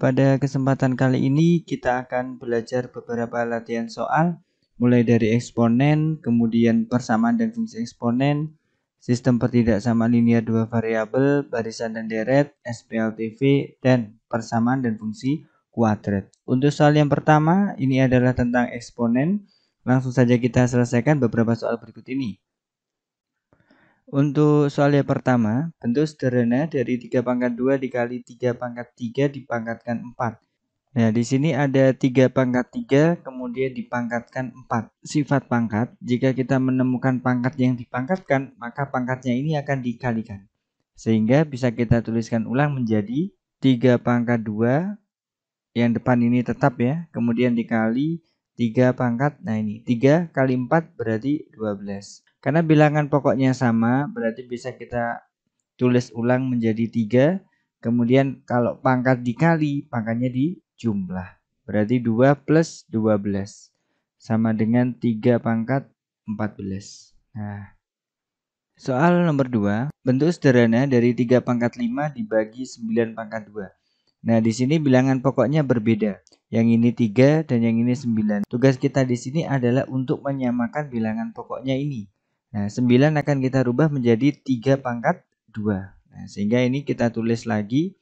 pada kesempatan kali ini kita akan belajar beberapa latihan soal, mulai dari eksponen, kemudian persamaan dan fungsi eksponen, sistem pertidaksamaan linear dua variabel, barisan dan deret, SPLTV, dan persamaan dan fungsi kuadrat. Untuk soal yang pertama, ini adalah tentang eksponen. Langsung saja kita selesaikan beberapa soal berikut ini. Untuk soal yang pertama, bentuk sederhana dari 3 pangkat 2 dikali 3 pangkat 3 dipangkatkan 4. Nah, di sini ada 3 pangkat 3 kemudian dipangkatkan 4. Sifat pangkat, jika kita menemukan pangkat yang dipangkatkan, maka pangkatnya ini akan dikalikan. Sehingga bisa kita tuliskan ulang menjadi 3 pangkat 2, yang depan ini tetap ya, kemudian dikali 3 pangkat, nah ini 3 kali 4 berarti 12. Karena bilangan pokoknya sama, berarti bisa kita tulis ulang menjadi 3. Kemudian kalau pangkat dikali, pangkatnya dijumlah. Berarti 2 plus 12. Sama dengan 3 pangkat 14. Nah, soal nomor 2. Bentuk sederhana dari 3 pangkat 5 dibagi 9 pangkat 2. Nah, di sini bilangan pokoknya berbeda. Yang ini 3 dan yang ini 9. Tugas kita di sini adalah untuk menyamakan bilangan pokoknya ini. Nah, 9 akan kita rubah menjadi 3 pangkat 2. Nah, sehingga ini kita tulis lagi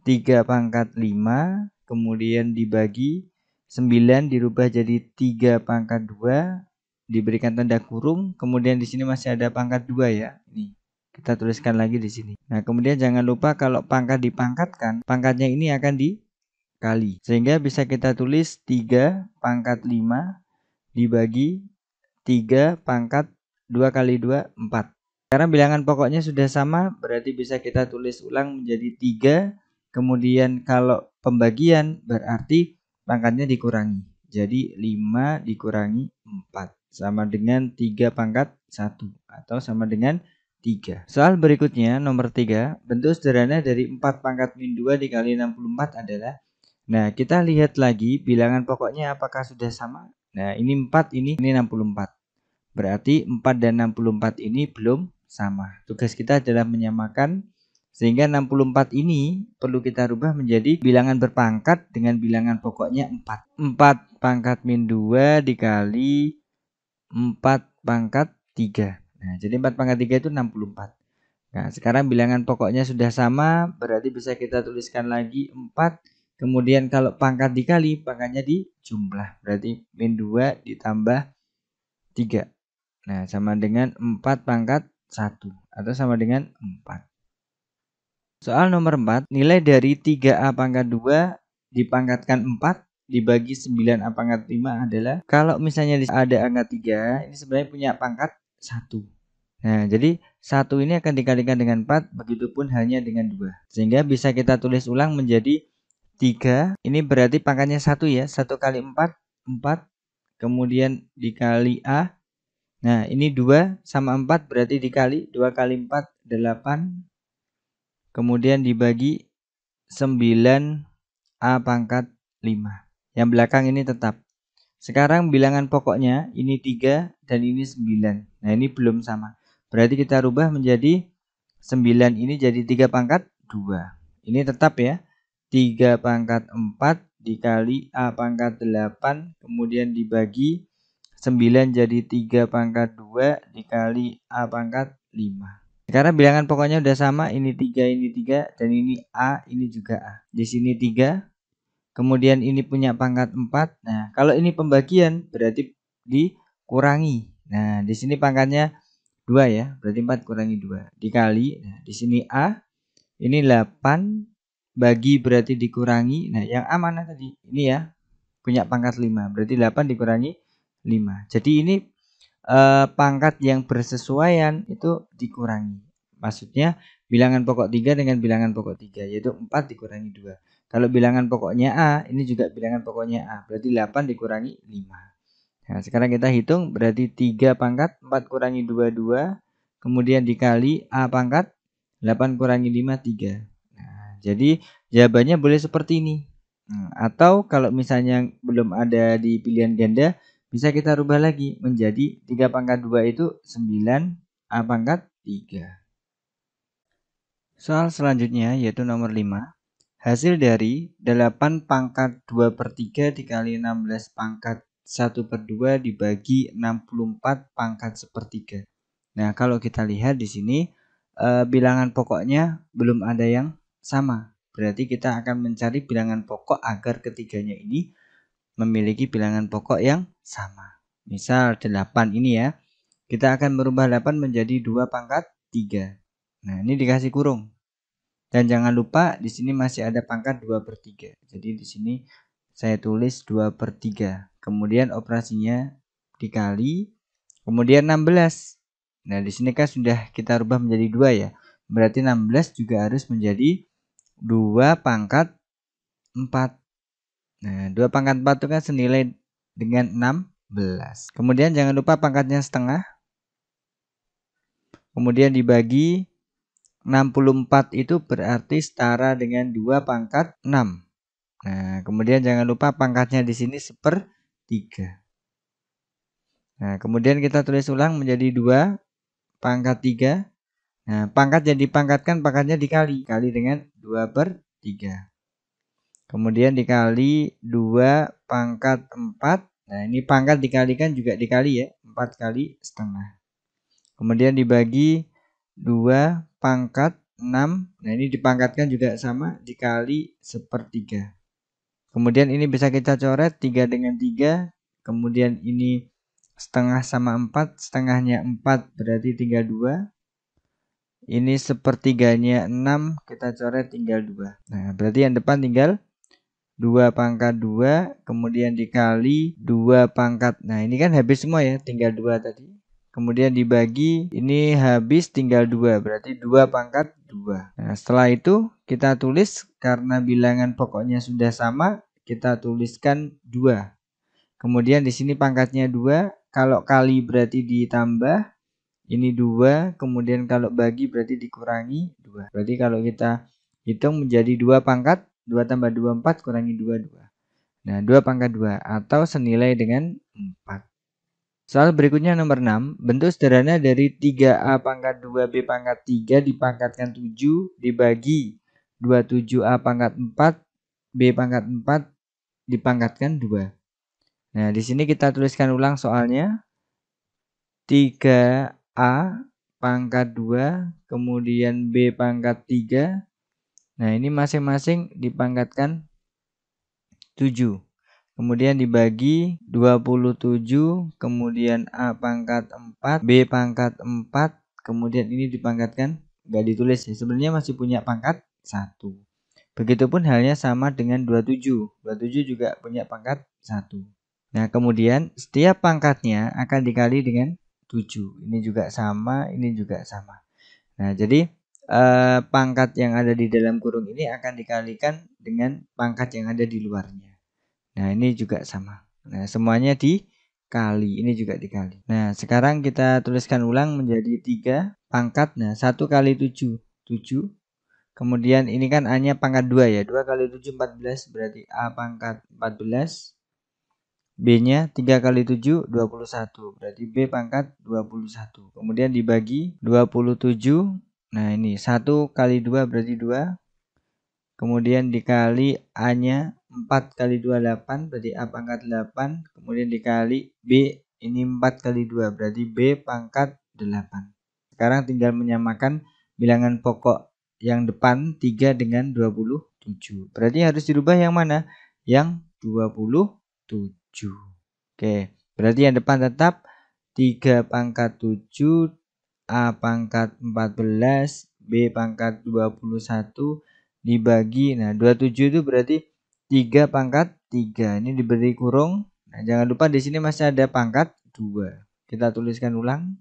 3 pangkat 5, kemudian dibagi 9 dirubah jadi 3 pangkat 2, diberikan tanda kurung, kemudian di sini masih ada pangkat 2 ya. Nih, kita tuliskan lagi di sini. Nah, kemudian jangan lupa kalau pangkat dipangkatkan, pangkatnya ini akan dikali. Sehingga bisa kita tulis 3 pangkat 5 dibagi 3 pangkat 2 kali 2, 4. Karena bilangan pokoknya sudah sama, berarti bisa kita tulis ulang menjadi 3. Kemudian kalau pembagian berarti pangkatnya dikurangi. Jadi 5 dikurangi 4. Sama dengan 3 pangkat 1. Atau sama dengan 3. Soal berikutnya nomor 3. Bentuk sederhana dari 4 pangkat min 2 dikali 64 adalah. Nah, kita lihat lagi bilangan pokoknya apakah sudah sama. Nah, ini 4, ini 64. Berarti 4 dan 64 ini belum sama. Tugas kita adalah menyamakan, sehingga 64 ini perlu kita rubah menjadi bilangan berpangkat dengan bilangan pokoknya 4. 4 pangkat min 2 dikali 4 pangkat 3. Nah, jadi 4 pangkat 3 itu 64. Nah, sekarang bilangan pokoknya sudah sama, berarti bisa kita tuliskan lagi 4. Kemudian kalau pangkat dikali, pangkatnya dijumlah. Berarti min 2 ditambah 3. Nah, sama dengan 4 pangkat 1 atau sama dengan 4. Soal nomor 4, nilai dari 3A pangkat 2 dipangkatkan 4 dibagi 9A pangkat 5 adalah, kalau misalnya ada angka 3, ini sebenarnya punya pangkat 1. Nah, jadi 1 ini akan dikalikan dengan 4, begitupun halnya dengan 2. Sehingga bisa kita tulis ulang menjadi 3, ini berarti pangkatnya 1 ya, 1 kali 4, 4, kemudian dikali A. Nah, ini 2 sama 4 berarti dikali 2 kali 4, 8. Kemudian dibagi 9A pangkat 5. Yang belakang ini tetap. Sekarang bilangan pokoknya ini 3 dan ini 9. Nah, ini belum sama. Berarti kita rubah menjadi 9 ini jadi 3 pangkat 2. Ini tetap ya. 3 pangkat 4 dikali A pangkat 8. Kemudian dibagi 9 jadi 3 pangkat 2 dikali A pangkat 5. Sekarang bilangan pokoknya udah sama, ini 3, dan ini A, ini juga A. Di sini 3, kemudian ini punya pangkat 4. Nah, kalau ini pembagian berarti dikurangi. Nah, di sini pangkatnya 2 ya, berarti 4 kurangi 2. Dikali, nah di sini A, ini 8, bagi berarti dikurangi. Nah, yang A mana tadi? Ini ya, punya pangkat 5, berarti 8 dikurangi 5. Jadi ini pangkat yang bersesuaian itu dikurangi. Maksudnya bilangan pokok 3 dengan bilangan pokok 3, yaitu 4 dikurangi 2. Kalau bilangan pokoknya A, ini juga bilangan pokoknya A, berarti 8 dikurangi 5. Nah, sekarang kita hitung, berarti 3 pangkat 4 kurangi 2, 2. Kemudian dikali A pangkat 8 kurangi 5, 3. Nah, jadi jawabannya boleh seperti ini. Atau kalau misalnya belum ada di pilihan ganda, bisa kita rubah lagi menjadi 3 pangkat 2 itu 9 A pangkat 3. Soal selanjutnya yaitu nomor 5. Hasil dari 8 pangkat 2 per 3 dikali 16 pangkat 1 per 2 dibagi 64 pangkat sepertiga. Nah, kalau kita lihat di sini bilangan pokoknya belum ada yang sama. Berarti kita akan mencari bilangan pokok agar ketiganya ini memiliki bilangan pokok yang sama. Misal 8 ini ya. Kita akan merubah 8 menjadi 2 pangkat 3. Nah, ini dikasih kurung. Dan jangan lupa di sini masih ada pangkat 2 per 3. Jadi di sini saya tulis 2 per 3. Kemudian operasinya dikali. Kemudian 16. Nah di sini kan sudah kita rubah menjadi 2 ya. Berarti 16 juga harus menjadi 2 pangkat 4. Nah 2 pangkat 4 itu kan senilai dengan 16. Kemudian jangan lupa pangkatnya setengah. Kemudian dibagi 64 itu berarti setara dengan 2 pangkat 6. Nah, kemudian jangan lupa pangkatnya di sini 1/3. Nah, kemudian kita tulis ulang menjadi 2 pangkat 3. Nah, pangkat yang dipangkatkan pangkatnya dikali dengan 2/3. Kemudian dikali 2 pangkat 4. Nah, ini pangkat dikalikan juga dikali ya, 4 kali setengah. Kemudian dibagi 2 pangkat 6. Nah ini dipangkatkan juga sama dikali 1/3. Kemudian ini bisa kita coret 3 dengan 3. Kemudian ini setengah sama 4. Setengahnya 4 berarti tinggal 2. Ini 1/3-nya 6. Kita coret tinggal 2. Nah berarti yang depan tinggal 2 pangkat 2. Kemudian dikali 2 pangkat. Nah ini kan habis semua ya. Tinggal 2 tadi. Kemudian dibagi, ini habis tinggal 2, berarti 2 pangkat 2. Nah, setelah itu kita tulis, karena bilangan pokoknya sudah sama, kita tuliskan 2. Kemudian di sini pangkatnya 2, kalau kali berarti ditambah, ini 2, kemudian kalau bagi berarti dikurangi 2. Berarti kalau kita hitung menjadi 2 pangkat, 2 tambah 2, 4, kurangi 2, 2. Nah, 2 pangkat 2, atau senilai dengan 4. Soal berikutnya nomor 6, bentuk sederhana dari 3A pangkat 2B pangkat 3 dipangkatkan 7 dibagi 27A pangkat 4 B pangkat 4 dipangkatkan 2. Nah, di sini kita tuliskan ulang soalnya. 3A pangkat 2 kemudian B pangkat 3. Nah, ini masing-masing dipangkatkan 7. Kemudian dibagi 27, kemudian A pangkat 4, B pangkat 4, kemudian ini dipangkatkan, nggak ditulis ya, sebenarnya masih punya pangkat 1. Begitupun halnya sama dengan 27. 27 juga punya pangkat 1. Nah, kemudian setiap pangkatnya akan dikali dengan 7. Ini juga sama, ini juga sama. Nah, jadi pangkat yang ada di dalam kurung ini akan dikalikan dengan pangkat yang ada di luarnya. Nah ini juga sama. Nah semuanya dikali. Ini juga dikali. Nah sekarang kita tuliskan ulang menjadi 3 pangkat. Nah 1 kali 7 7. Kemudian ini kan A nya pangkat 2 ya. 2 kali 7 14. Berarti A pangkat 14. B nya 3 kali 7 21. Berarti B pangkat 21. Kemudian dibagi 27. Nah ini 1 kali 2 berarti 2. Kemudian dikali A-nya 4 kali 2 8, berarti A pangkat 8. Kemudian dikali B, ini 4 kali 2, berarti B pangkat 8. Sekarang tinggal menyamakan bilangan pokok yang depan 3 dengan 27. Berarti harus dirubah yang mana? Yang 27. Oke, berarti yang depan tetap 3 pangkat 7, A pangkat 14, B pangkat 21, dibagi, nah 27 itu berarti 3 pangkat 3. Ini diberi kurung. Nah, jangan lupa di sini masih ada pangkat 2. Kita tuliskan ulang.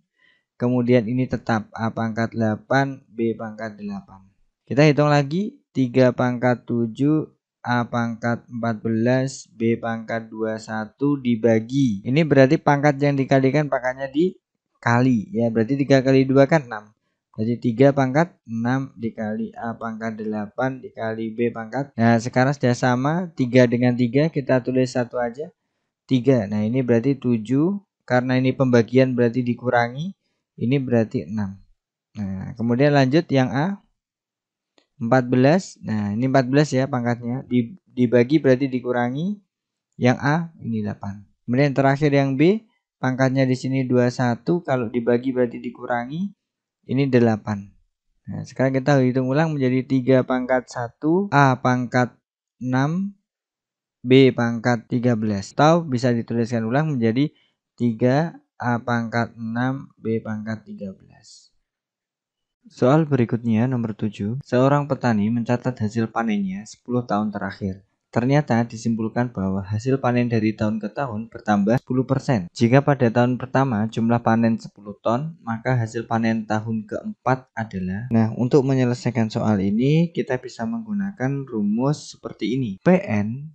Kemudian ini tetap A pangkat 8, B pangkat 8. Kita hitung lagi 3 pangkat 7, A pangkat 14, B pangkat 21 dibagi. Ini berarti pangkat yang dikalikan pangkatnya dikali ya. Berarti 3 kali 2 kan 6. Jadi 3 pangkat 6 dikali A pangkat 8 dikali B pangkat. Nah sekarang sudah sama. 3 dengan 3 kita tulis satu aja. 3. Nah ini berarti 7. Karena ini pembagian berarti dikurangi. Ini berarti 6. Nah kemudian lanjut yang A. 14. Nah, ini 14 ya pangkatnya. Dibagi berarti dikurangi. Yang A ini 8. Kemudian terakhir yang B, pangkatnya di sini 21, kalau dibagi berarti dikurangi, ini 8. Nah, sekarang kita hitung ulang menjadi 3 pangkat 1, A pangkat 6, B pangkat 13. Atau bisa dituliskan ulang menjadi 3 A pangkat 6, B pangkat 13. Soal berikutnya nomor 7. Seorang petani mencatat hasil panennya 10 tahun terakhir. Ternyata disimpulkan bahwa hasil panen dari tahun ke tahun bertambah 10%. Jika pada tahun pertama jumlah panen 10 ton, maka hasil panen tahun keempat adalah. Nah, untuk menyelesaikan soal ini, kita bisa menggunakan rumus seperti ini. PN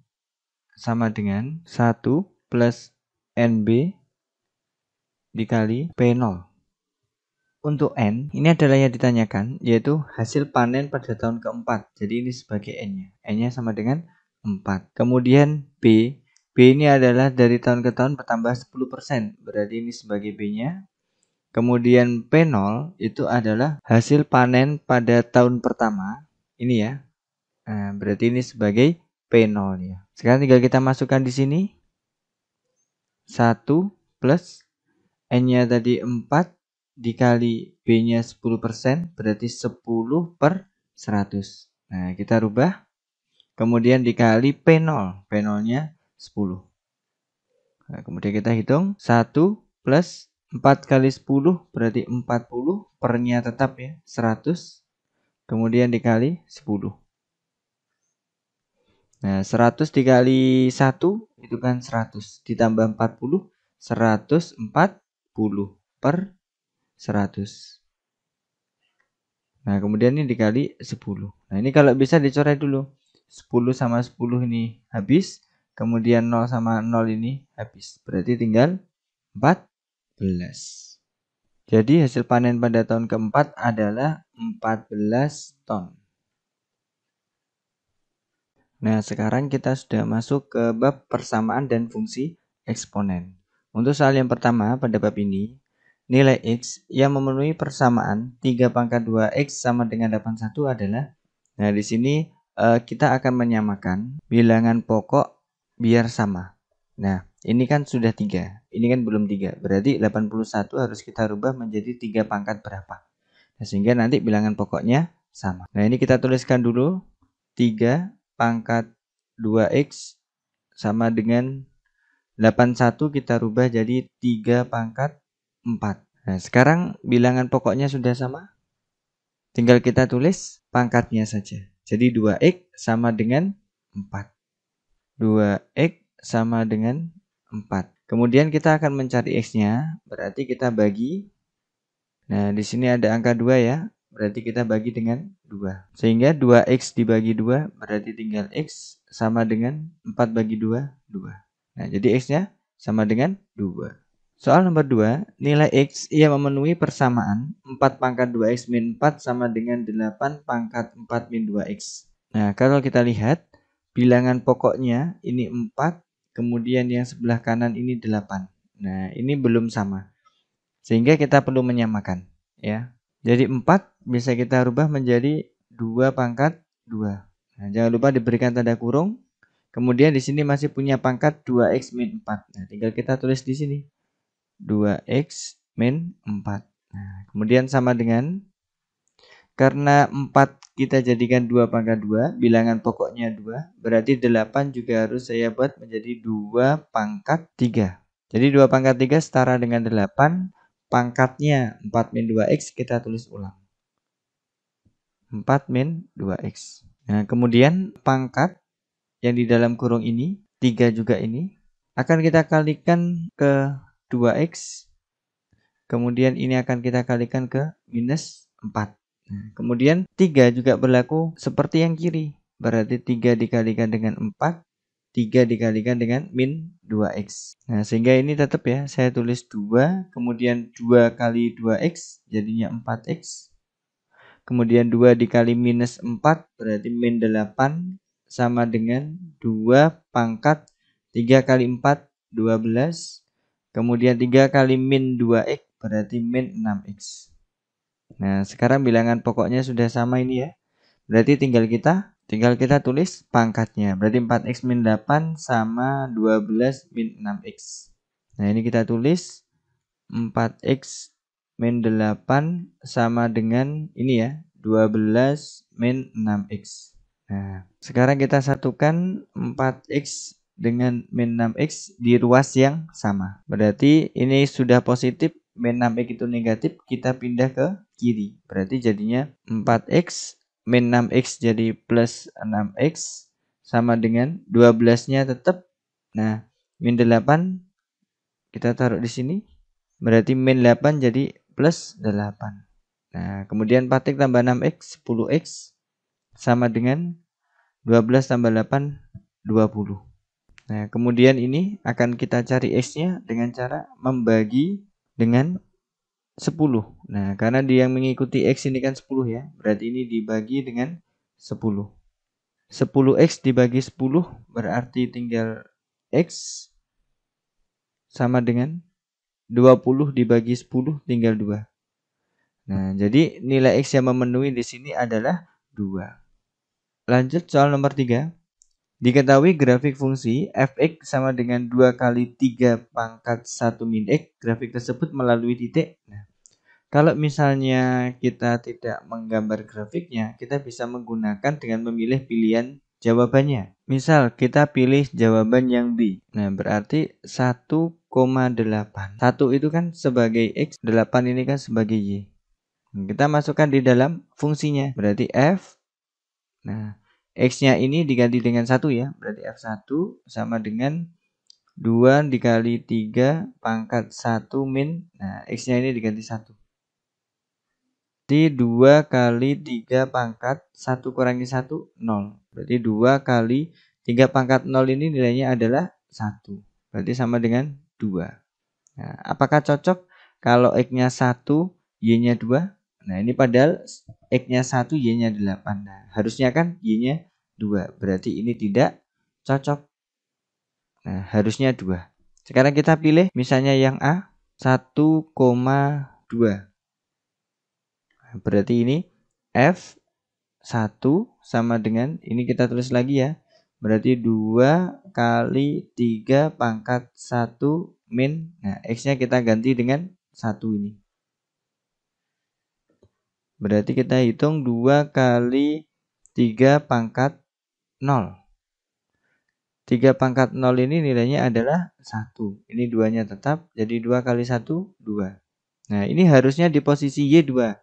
sama dengan 1 plus NB dikali P0. Untuk N, ini adalah yang ditanyakan, yaitu hasil panen pada tahun keempat. Jadi ini sebagai N-nya. N-nya sama dengan 4. Kemudian B. B ini adalah dari tahun ke tahun bertambah 10%. Berarti ini sebagai B-nya. Kemudian P0 itu adalah hasil panen pada tahun pertama. Ini ya. Nah, berarti ini sebagai P0 ya. Sekarang tinggal kita masukkan di sini. 1 plus N-nya tadi 4. Dikali B-nya 10%, berarti 10 per 100. Nah, kita rubah. Kemudian dikali P0. P0-nya 10. Nah, kemudian kita hitung. 1 plus 4 kali 10, berarti 40. Per-nya tetap ya, 100. Kemudian dikali 10. Nah, 100 dikali 1, itu kan 100. Ditambah 40, 140 per 100. Nah, kemudian ini dikali 10. Nah, ini kalau bisa dicoret dulu. 10 sama 10 ini habis. Kemudian 0 sama 0 ini habis. Berarti tinggal 14. Jadi hasil panen pada tahun keempat adalah 14 ton. Nah, sekarang kita sudah masuk ke bab persamaan dan fungsi eksponen. Untuk soal yang pertama pada bab ini, nilai X yang memenuhi persamaan 3 pangkat 2X sama dengan 81 adalah. Nah, di sini kita akan menyamakan bilangan pokok biar sama. Nah, ini kan sudah 3. Ini kan belum 3. Berarti 81 harus kita rubah menjadi 3 pangkat berapa. Nah, sehingga nanti bilangan pokoknya sama. Nah, ini kita tuliskan dulu. 3 pangkat 2X sama dengan 81 kita rubah jadi 3 pangkat 4. Nah, sekarang bilangan pokoknya sudah sama. Tinggal kita tulis pangkatnya saja. Jadi 2X sama dengan 4. 2X sama dengan 4. Kemudian kita akan mencari X-nya. Berarti kita bagi. Nah, di sini ada angka 2 ya. Berarti kita bagi dengan 2. Sehingga 2X dibagi 2 berarti tinggal X sama dengan 4 bagi 2, 2. Nah, jadi X-nya sama dengan 2. Soal nomor 2, nilai X yang memenuhi persamaan 4 pangkat 2X min 4 sama dengan 8 pangkat 4 min 2X. Nah, kalau kita lihat, bilangan pokoknya ini 4, kemudian yang sebelah kanan ini 8. Nah, ini belum sama. Sehingga kita perlu menyamakan. Ya. Jadi 4 bisa kita rubah menjadi 2 pangkat 2. Nah, jangan lupa diberikan tanda kurung. Kemudian di sini masih punya pangkat 2X min 4. Nah, tinggal kita tulis di sini. 2X min 4. Nah, kemudian sama dengan, karena 4 kita jadikan 2 pangkat 2, bilangan pokoknya 2, berarti 8 juga harus saya buat menjadi 2 pangkat 3. Jadi 2 pangkat 3 setara dengan 8, pangkatnya 4 min 2X kita tulis ulang. 4 min 2X. Nah, kemudian pangkat yang di dalam kurung ini, 3 juga ini, akan kita kalikan ke 2X. Kemudian ini akan kita kalikan ke minus 4. Nah, kemudian 3 juga berlaku seperti yang kiri. Berarti 3 dikalikan dengan 4. 3 dikalikan dengan min 2X. Nah, sehingga ini tetap ya, saya tulis 2. Kemudian 2 kali 2X jadinya 4X. Kemudian 2 dikali minus 4 berarti min 8 sama dengan 2 pangkat 3 kali 4, 12. Kemudian 3 kali min 2X berarti min 6X. Nah, sekarang bilangan pokoknya sudah sama ini ya. Berarti tinggal kita tulis pangkatnya. Berarti 4x min 8 sama 12 min 6x. Nah, ini kita tulis 4x min 8 sama dengan ini ya, 12 min 6x. Nah, sekarang kita satukan 4x dengan min 6x di ruas yang sama. Berarti ini sudah positif, min 6x itu negatif, kita pindah ke kiri. Berarti jadinya 4x min 6x jadi plus 6x sama dengan 12-nya tetap. Nah, min 8 kita taruh di sini. Berarti min 8 jadi plus 8. Nah, kemudian 4x tambah 6x, 10x sama dengan 12 tambah 8, 20. Nah, kemudian ini akan kita cari x-nya dengan cara membagi dengan 10. Nah, karena dia yang mengikuti x ini kan 10 ya. Berarti ini dibagi dengan 10. 10x dibagi 10 berarti tinggal x sama dengan 20 dibagi 10 tinggal 2. Nah, jadi nilai x yang memenuhi di sini adalah 2. Lanjut soal nomor 3. Diketahui grafik fungsi fx sama dengan 2 kali 3 pangkat 1 min x. Grafik tersebut melalui titik. Nah, kalau misalnya kita tidak menggambar grafiknya, kita bisa menggunakan dengan memilih pilihan jawabannya. Misal kita pilih jawaban yang B. Nah, berarti 1,8. 1 itu kan sebagai X, 8 ini kan sebagai Y. Kita masukkan di dalam fungsinya. Berarti F. Nah, X-nya ini diganti dengan 1 ya. Berarti F1 sama dengan 2 dikali 3 pangkat 1 min. Nah, X-nya ini diganti 1. Berarti 2 kali 3 pangkat 1 kurangi 1, 0. Berarti 2 kali 3 pangkat 0 ini nilainya adalah 1. Berarti sama dengan 2. Nah, apakah cocok kalau X-nya 1, Y-nya 2? Nah, ini padahal X-nya 1, Y-nya 8. Nah, harusnya kan Y-nya 2. Berarti ini tidak cocok. Nah, harusnya 2. Sekarang kita pilih misalnya yang A, 1,2. Berarti ini F1 sama dengan, ini kita tulis lagi ya. Berarti 2 kali 3 pangkat 1 min. Nah, X-nya kita ganti dengan 1 ini. Berarti kita hitung 2 kali 3 pangkat 0. 3 pangkat 0 ini nilainya adalah 1. Ini 2-nya tetap, jadi 2 kali 1, 2. Nah, ini harusnya di posisi Y2.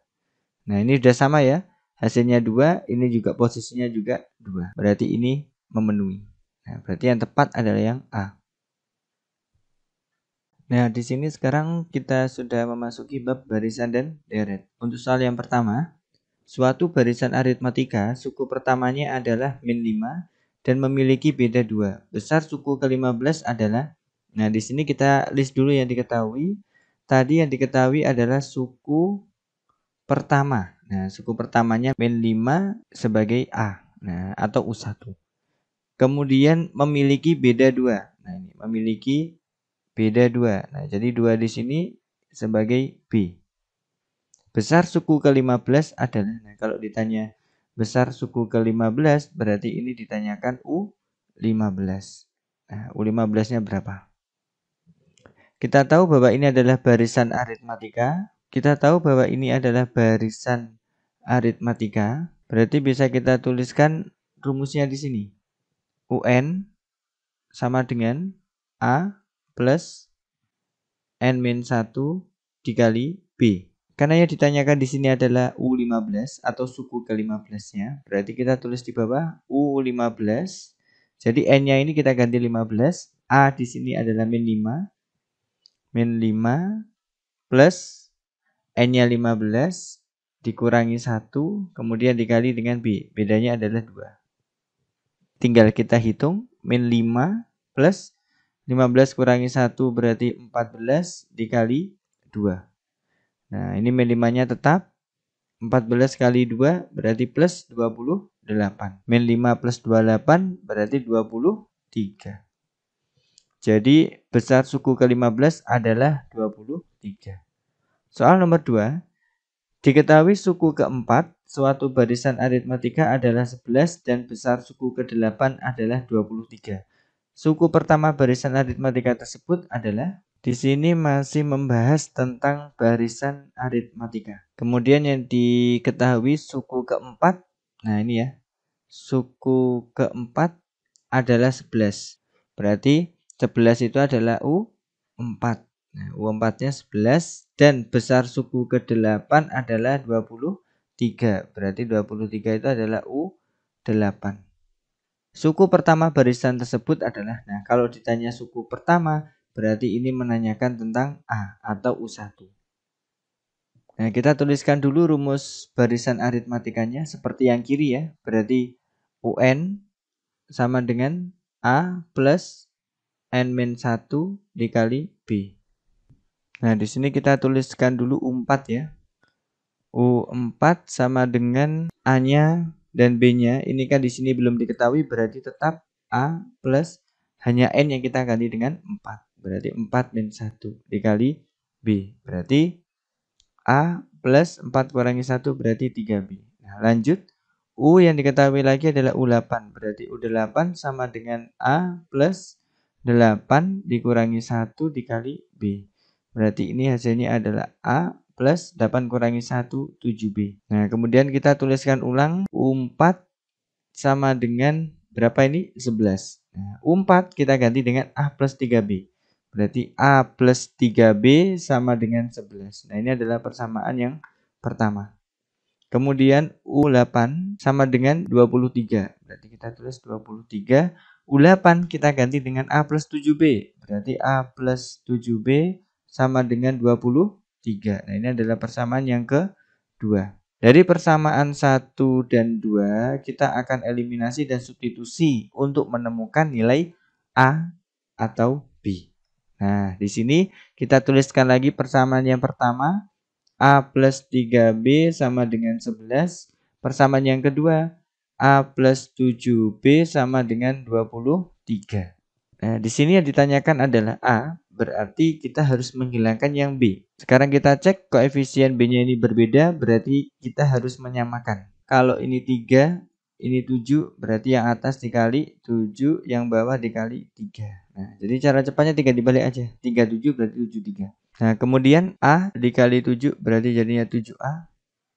Nah, ini sudah sama ya. Hasilnya 2, ini juga posisinya juga 2. Berarti ini memenuhi. Nah, berarti yang tepat adalah yang A. Nah, di sini sekarang kita sudah memasuki bab barisan dan deret. Untuk soal yang pertama, suatu barisan aritmatika, suku pertamanya adalah min 5 dan memiliki beda 2. Besar suku ke-15 adalah, nah di sini kita list dulu yang diketahui. Tadi yang diketahui adalah suku pertama. Nah, suku pertamanya min 5 sebagai A. Nah, atau U1. Kemudian memiliki beda 2. Nah, ini memiliki beda 2. Nah, jadi 2 di sini sebagai B. Besar suku ke-15 adalah, nah kalau ditanya besar suku ke-15 berarti ini ditanyakan U15. Nah, U15-nya berapa? Kita tahu bahwa ini adalah barisan aritmatika. Kita tahu bahwa ini adalah barisan aritmatika, berarti bisa kita tuliskan rumusnya di sini. UN sama dengan A plus N-1 dikali B. Karena yang ditanyakan di sini adalah U15 atau suku ke-15-nya, berarti kita tulis di bawah U15. Jadi N-nya ini kita ganti 15, A di sini adalah min 5 plus N-nya 15 dikurangi 1, kemudian dikali dengan B. Bedanya adalah 2. Tinggal kita hitung, min 5 plus 15 kurangi 1 berarti 14 dikali 2. Nah, ini min 5-nya tetap. 14 kali 2 berarti plus 28. Min 5 plus 28 berarti 23. Jadi besar suku ke-15 adalah 23. Soal nomor 2. Diketahui suku keempat suatu barisan aritmatika adalah 11 dan besar suku ke-8 adalah 23. Suku pertama barisan aritmatika tersebut adalah, di sini masih membahas tentang barisan aritmatika. Kemudian yang diketahui suku keempat, nah ini ya, suku keempat adalah 11. Berarti 11 itu adalah U4. Nah, U4-nya 11 dan besar suku ke-8 adalah 23. Berarti 23 itu adalah U8. Suku pertama barisan tersebut adalah, nah kalau ditanya suku pertama, berarti ini menanyakan tentang A atau U1. Nah, kita tuliskan dulu rumus barisan aritmatikanya seperti yang kiri ya. Berarti UN sama dengan A plus N-1 dikali B. Nah, di sini kita tuliskan dulu U4 ya. U4 sama dengan A-nya dan B-nya. Ini kan di sini belum diketahui, berarti tetap A plus hanya N yang kita ganti dengan 4. Berarti 4 min 1 dikali B. Berarti A plus 4 kurangi 1 berarti 3B. Nah, lanjut. U yang diketahui lagi adalah U8. Berarti U8 sama dengan A plus 8 dikurangi 1 dikali B. Berarti ini hasilnya adalah A plus 8 kurangi 1, 7B. Nah, kemudian kita tuliskan ulang. U4 sama dengan berapa ini? 11. Nah, U4 kita ganti dengan A plus 3B. Berarti A plus 3B sama dengan 11. Nah, ini adalah persamaan yang pertama. Kemudian U8 sama dengan 23. Berarti kita tulis 23. U8 kita ganti dengan A plus 7B. Berarti A plus 7B sama dengan 23. Nah, ini adalah persamaan yang kedua. Dari persamaan 1 dan 2, kita akan eliminasi dan substitusi untuk menemukan nilai A atau B. Nah, di sini kita tuliskan lagi persamaan yang pertama. A plus 3B sama dengan 11. Persamaan yang kedua, A plus 7B sama dengan 23. Nah, di sini yang ditanyakan adalah A, berarti kita harus menghilangkan yang B. Sekarang kita cek koefisien B-nya ini berbeda, berarti kita harus menyamakan. Kalau ini 3, ini 7, berarti yang atas dikali 7, yang bawah dikali 3. Nah, jadi cara cepatnya 3 dibalik aja. 37 berarti 73. Nah, kemudian A dikali 7 berarti jadinya 7A.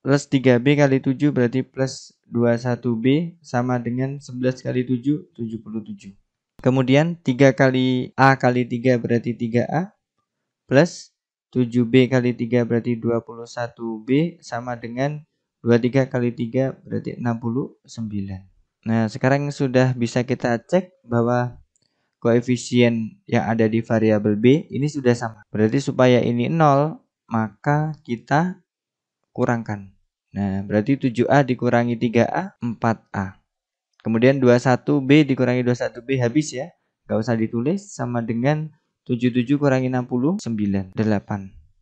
Plus 3B kali 7 berarti plus 21B sama dengan 11 kali 7, 77. Kemudian 3 kali A kali 3 berarti 3A. Plus 7B kali 3 berarti 21B sama dengan 23 kali 3 berarti 69. Nah, sekarang sudah bisa kita cek bahwa koefisien yang ada di variabel B ini sudah sama. Berarti supaya ini 0, maka kita kurangkan. Nah, berarti 7A dikurangi 3A, 4A. Kemudian 21B dikurangi 21B habis ya. Gak usah ditulis, sama dengan 77 kurangi 60, 9, 8.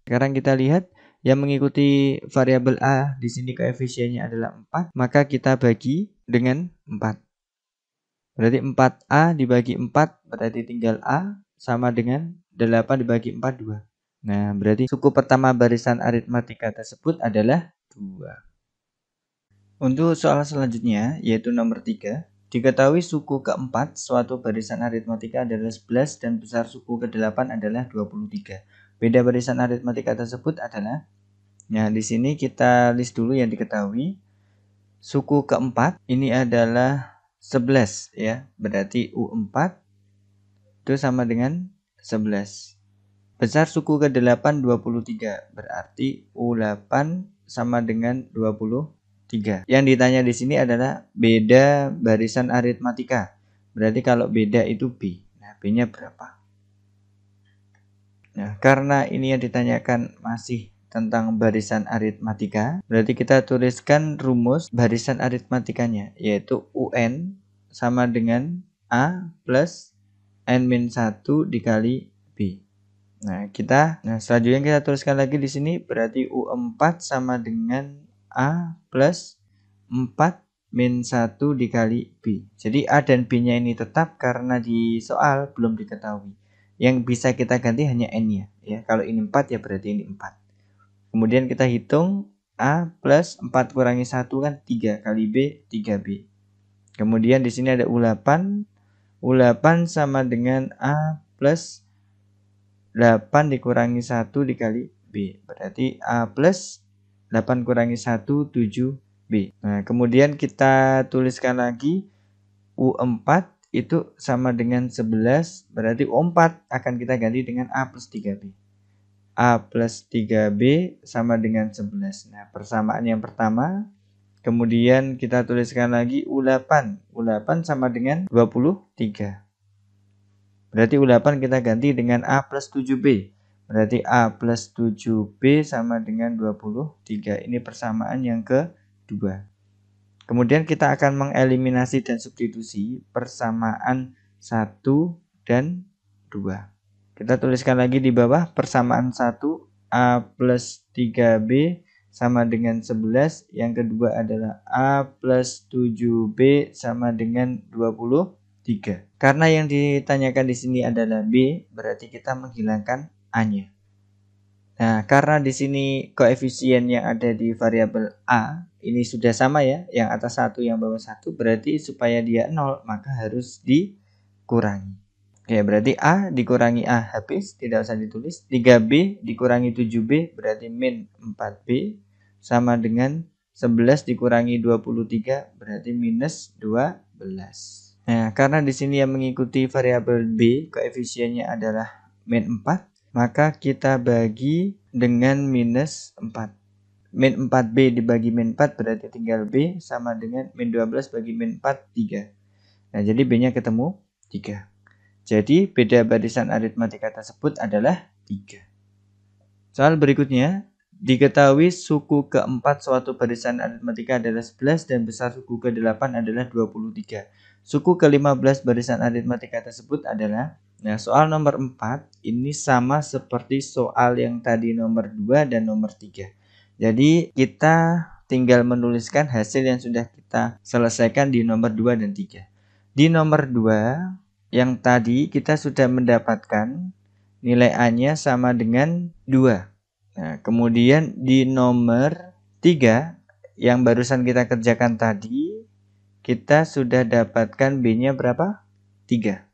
Sekarang kita lihat yang mengikuti variabel A di sini koefisiennya adalah 4, maka kita bagi dengan 4. Berarti 4A dibagi 4 berarti tinggal A sama dengan 8 dibagi 4, 2. Nah, berarti suku pertama barisan aritmatika tersebut adalah 2. Untuk soal selanjutnya yaitu nomor 3. Diketahui suku keempat suatu barisan aritmatika adalah 11 dan besar suku ke-8 adalah 23. Beda barisan aritmatika tersebut adalah, nah di sini kita list dulu yang diketahui. Suku keempat ini adalah 11 ya, berarti U4 itu sama dengan 11. Besar suku ke-8 23, berarti U8 sama dengan 23. Yang ditanya di sini adalah beda barisan aritmatika. Berarti kalau beda itu B. Nah, B-nya berapa? Nah, karena ini yang ditanyakan masih tentang barisan aritmatika, berarti kita tuliskan rumus barisan aritmatikanya, yaitu UN sama dengan A plus N-1 dikali B. Nah, selanjutnya kita tuliskan lagi di sini, berarti U4 sama dengan A plus 4 min 1 dikali B. Jadi A dan B-nya ini tetap karena di soal belum diketahui. Yang bisa kita ganti hanya N-nya ya. Kalau ini 4 ya berarti ini 4. Kemudian kita hitung A plus 4 kurangi 1 kan 3 kali B, 3B. Kemudian di sini ada U8. U8 sama dengan A plus 8 dikurangi 1 dikali B. Berarti A plus 8 kurangi 1, 7B. Nah, kemudian kita tuliskan lagi U4 itu sama dengan 11. Berarti U4 akan kita ganti dengan A plus 3B. A plus 3B sama dengan 11. Nah, persamaan yang pertama. Kemudian kita tuliskan lagi U8. U8 sama dengan 23. Berarti U8 kita ganti dengan A plus 7B. Berarti A plus 7B sama dengan 23. Ini persamaan yang kedua. Kemudian kita akan mengeliminasi dan substitusi persamaan 1 dan 2. Kita tuliskan lagi di bawah persamaan 1 A plus 3B sama dengan 11. Yang kedua adalah A plus 7B sama dengan 23. Karena yang ditanyakan di sini adalah B, berarti kita menghilangkan A-nya. Nah, karena di sini koefisien yang ada di variabel A ini sudah sama ya, yang atas 1 yang bawah 1, berarti supaya dia 0 maka harus dikurangi. Oke, berarti A dikurangi A habis, tidak usah ditulis. 3B dikurangi 7B berarti min 4B sama dengan 11 dikurangi 23 berarti minus 12. Nah, karena di sini yang mengikuti variabel B koefisiennya adalah min 4, maka kita bagi dengan minus 4. Min 4B dibagi min 4 berarti tinggal B sama dengan min 12 bagi min 4, 3. Nah, jadi B-nya ketemu 3. Jadi beda barisan aritmatika tersebut adalah 3. Soal berikutnya, diketahui suku keempat suatu barisan aritmatika adalah 11 dan besar suku ke-8 adalah 23. Suku ke-15 barisan aritmatika tersebut adalah, nah soal nomor 4 ini sama seperti soal yang tadi nomor 2 dan nomor 3. Jadi kita tinggal menuliskan hasil yang sudah kita selesaikan di nomor 2 dan 3. Di nomor 2 yang tadi kita sudah mendapatkan nilai A-nya sama dengan 2. Nah, kemudian di nomor 3 yang barusan kita kerjakan tadi, kita sudah dapatkan B-nya berapa? 3.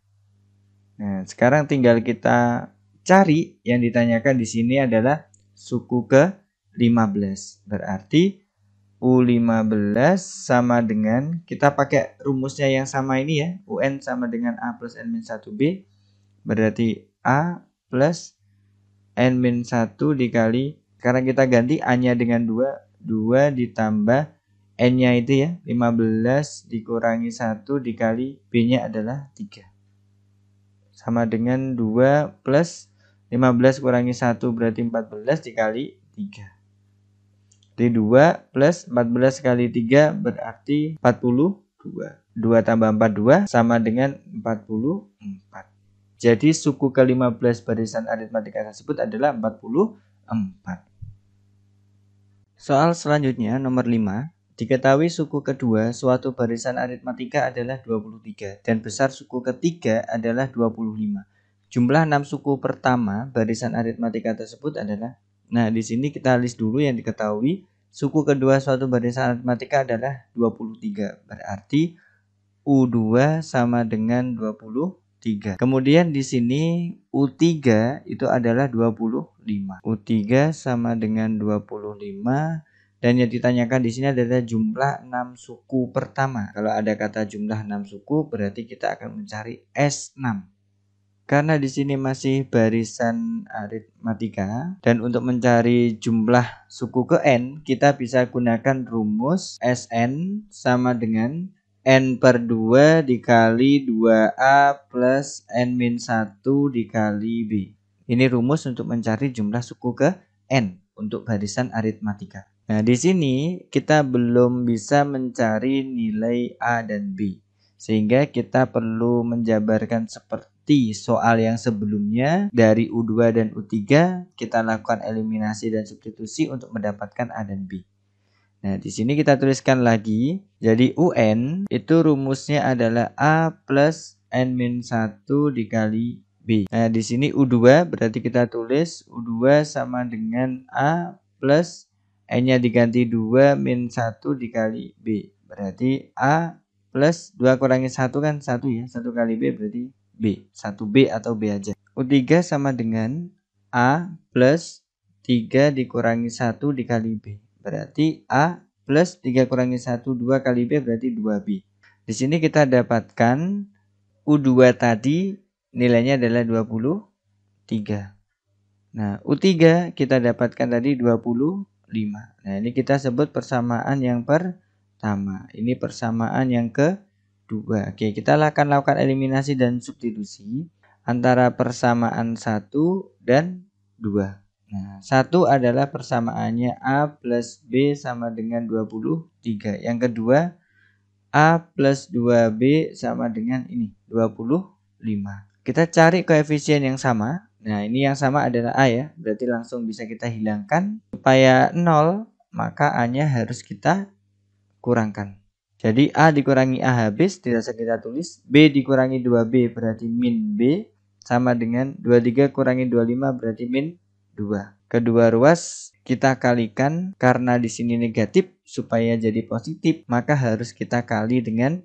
Nah, sekarang tinggal kita cari, yang ditanyakan di sini adalah suku ke-15. Berarti U15 sama dengan, kita pakai rumusnya yang sama ini ya, UN sama dengan A plus N-1B. Berarti A plus N-1 dikali, sekarang kita ganti A-nya dengan 2. 2 ditambah N-nya itu ya, 15 dikurangi 1 dikali B-nya adalah 3. Sama dengan 2 plus 15 kurangi 1 berarti 14 dikali 3. Jadi 2 plus 14 kali 3 berarti 42. 2 tambah 4, 2 sama dengan 44. Jadi suku ke-15 barisan aritmatika tersebut adalah 44. Soal selanjutnya nomor 5. Diketahui suku kedua suatu barisan aritmatika adalah 23 dan besar suku ketiga adalah 25. Jumlah 6 suku pertama barisan aritmatika tersebut adalah, nah di sini kita list dulu yang diketahui. Suku kedua suatu barisan aritmatika adalah 23. Berarti U2 sama dengan 23. Kemudian di sini U3 itu adalah 25. U3 sama dengan 25. Dan yang ditanyakan di sini adalah jumlah 6 suku pertama. Kalau ada kata jumlah 6 suku berarti kita akan mencari S6. Karena di sini masih barisan aritmatika dan untuk mencari jumlah suku ke N, kita bisa gunakan rumus Sn sama dengan N per 2 dikali 2A plus N-1 dikali B. Ini rumus untuk mencari jumlah suku ke N untuk barisan aritmatika. Nah, di sini kita belum bisa mencari nilai A dan B. Sehingga kita perlu menjabarkan seperti soal yang sebelumnya, dari U2 dan U3 kita lakukan eliminasi dan substitusi untuk mendapatkan A dan B. Nah, di sini kita tuliskan lagi. Jadi UN itu rumusnya adalah A plus N-1 dikali B. Nah, di sini U2 berarti kita tulis U2 sama dengan A plus N-nya diganti 2 min 1 dikali B. Berarti A plus 2 kurangi 1 kan 1 ya. 1 kali B berarti B. 1B atau B aja. U3 sama dengan A plus 3 dikurangi 1 dikali B. Berarti A plus 3 kurangi 1, 2 kali B berarti 2B. Di sini kita dapatkan U2 tadi nilainya adalah 23. Nah, U3 kita dapatkan tadi 25. Nah, ini kita sebut persamaan yang pertama. Ini persamaan yang kedua. Oke, kita akan lakukan eliminasi dan substitusi antara persamaan 1 dan 2. Nah, 1 adalah persamaannya A plus B sama dengan 23. Yang kedua, A plus 2B sama dengan ini, 25. Kita cari koefisien yang sama. Nah, ini yang sama adalah A ya. Berarti langsung bisa kita hilangkan. Supaya 0, maka A-nya harus kita kurangkan. Jadi A dikurangi A habis, tidak usah kita tulis. B dikurangi 2B berarti min B. Sama dengan 23 kurangi 25 berarti min 2. Kedua ruas kita kalikan, karena di sini negatif, supaya jadi positif, maka harus kita kali dengan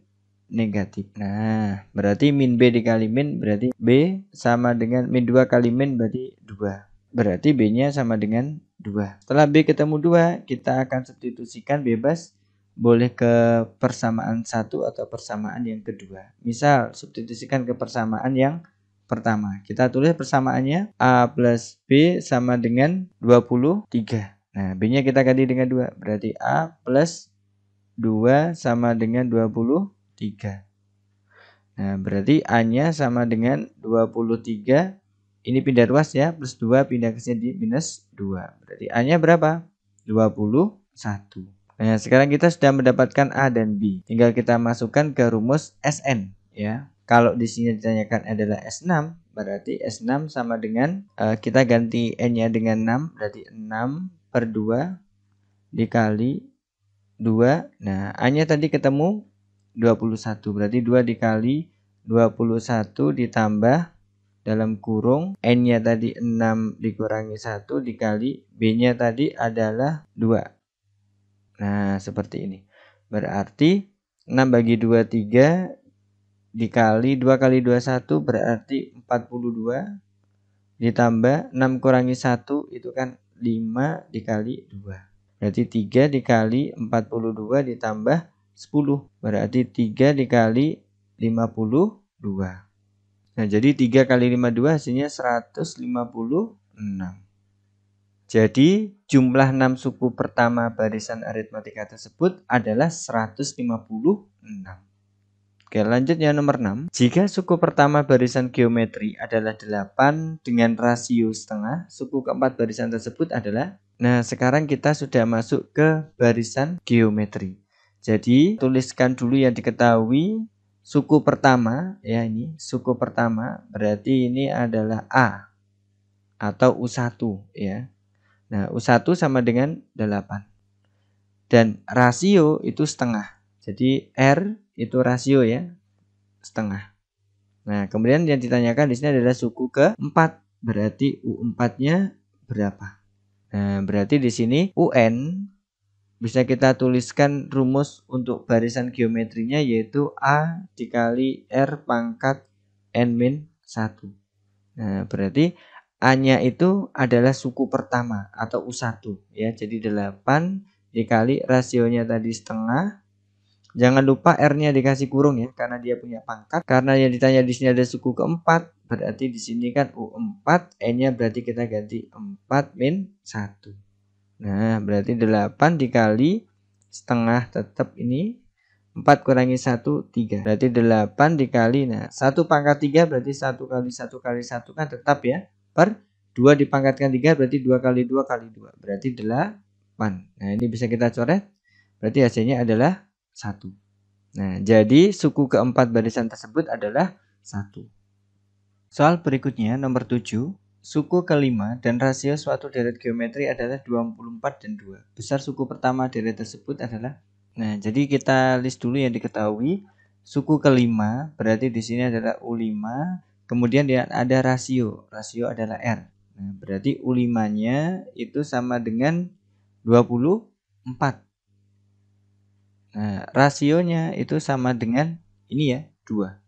negatif. Nah, berarti min B dikali min berarti B sama dengan min 2 kali min berarti 2. Berarti B-nya sama dengan 2. Setelah B ketemu 2, kita akan substitusikan bebas. Boleh ke persamaan 1 atau persamaan yang kedua. Misal, substitusikan ke persamaan yang pertama. Kita tulis persamaannya A plus B sama dengan 23. Nah, B-nya kita ganti dengan 2. Berarti A plus 2 sama dengan 23. Nah, berarti A-nya sama dengan 23. Ini pindah ruas ya, plus 2 pindah ke sini minus 2. Berarti A-nya berapa? 21. Nah, sekarang kita sudah mendapatkan A dan B. Tinggal kita masukkan ke rumus Sn ya. Kalau di sini ditanyakan adalah S6, berarti S6 sama dengan kita ganti N-nya dengan 6, berarti 6 per 2 dikali 2. Nah, A-nya tadi ketemu 21. Berarti 2 dikali 21 ditambah dalam kurung N-nya tadi 6 dikurangi 1 dikali B-nya tadi adalah 2. Nah, seperti ini. Berarti 6 bagi 2, 3 dikali 2 kali 2, 1 berarti 42. Ditambah 6 kurangi 1 itu kan 5 dikali 2. Berarti 3 dikali 42 ditambah 10. Berarti 3 dikali 52. Nah, jadi 3 kali 52 hasilnya 156. Jadi jumlah 6 suku pertama barisan aritmatika tersebut adalah 156. Oke, lanjut yang nomor 6. Jika suku pertama barisan geometri adalah 8 dengan rasio setengah, suku keempat barisan tersebut adalah. Nah, sekarang kita sudah masuk ke barisan geometri. Jadi, tuliskan dulu yang diketahui. Suku pertama, ya ini, suku pertama berarti ini adalah A atau U1 ya. Nah, U1 sama dengan 8. Dan rasio itu setengah. Jadi R itu rasio ya, setengah. Nah, kemudian yang ditanyakan di sini adalah suku keempat. Berarti U4-nya berapa? Nah, berarti di sini UN bisa kita tuliskan rumus untuk barisan geometrinya yaitu A dikali R pangkat N-1. Nah, berarti A-nya itu adalah suku pertama atau U1 ya. Jadi 8 dikali rasionya tadi setengah. Jangan lupa R-nya dikasih kurung ya karena dia punya pangkat. Karena yang ditanya di sini ada suku keempat, berarti di sini kan U4, N-nya berarti kita ganti 4 min 1. Nah, berarti 8 dikali setengah tetap ini 4 kurangi 1, 3. Berarti 8 dikali, nah 1 pangkat 3 berarti 1 kali 1 kali 1 kan tetap ya. Per 2 dipangkatkan 3 berarti 2 kali 2 kali 2. Berarti 8. Nah, ini bisa kita coret. Berarti hasilnya adalah 1. Nah, jadi suku keempat barisan tersebut adalah 1. Soal berikutnya nomor 7. Suku kelima dan rasio suatu deret geometri adalah 24 dan 2. Besar suku pertama deret tersebut adalah. Nah, jadi kita list dulu yang diketahui. Suku kelima berarti di sini adalah U5. Kemudian dia ada rasio. Rasio adalah R. Nah, berarti U5-nya itu sama dengan 24. Nah, rasionya itu sama dengan ini ya, 2.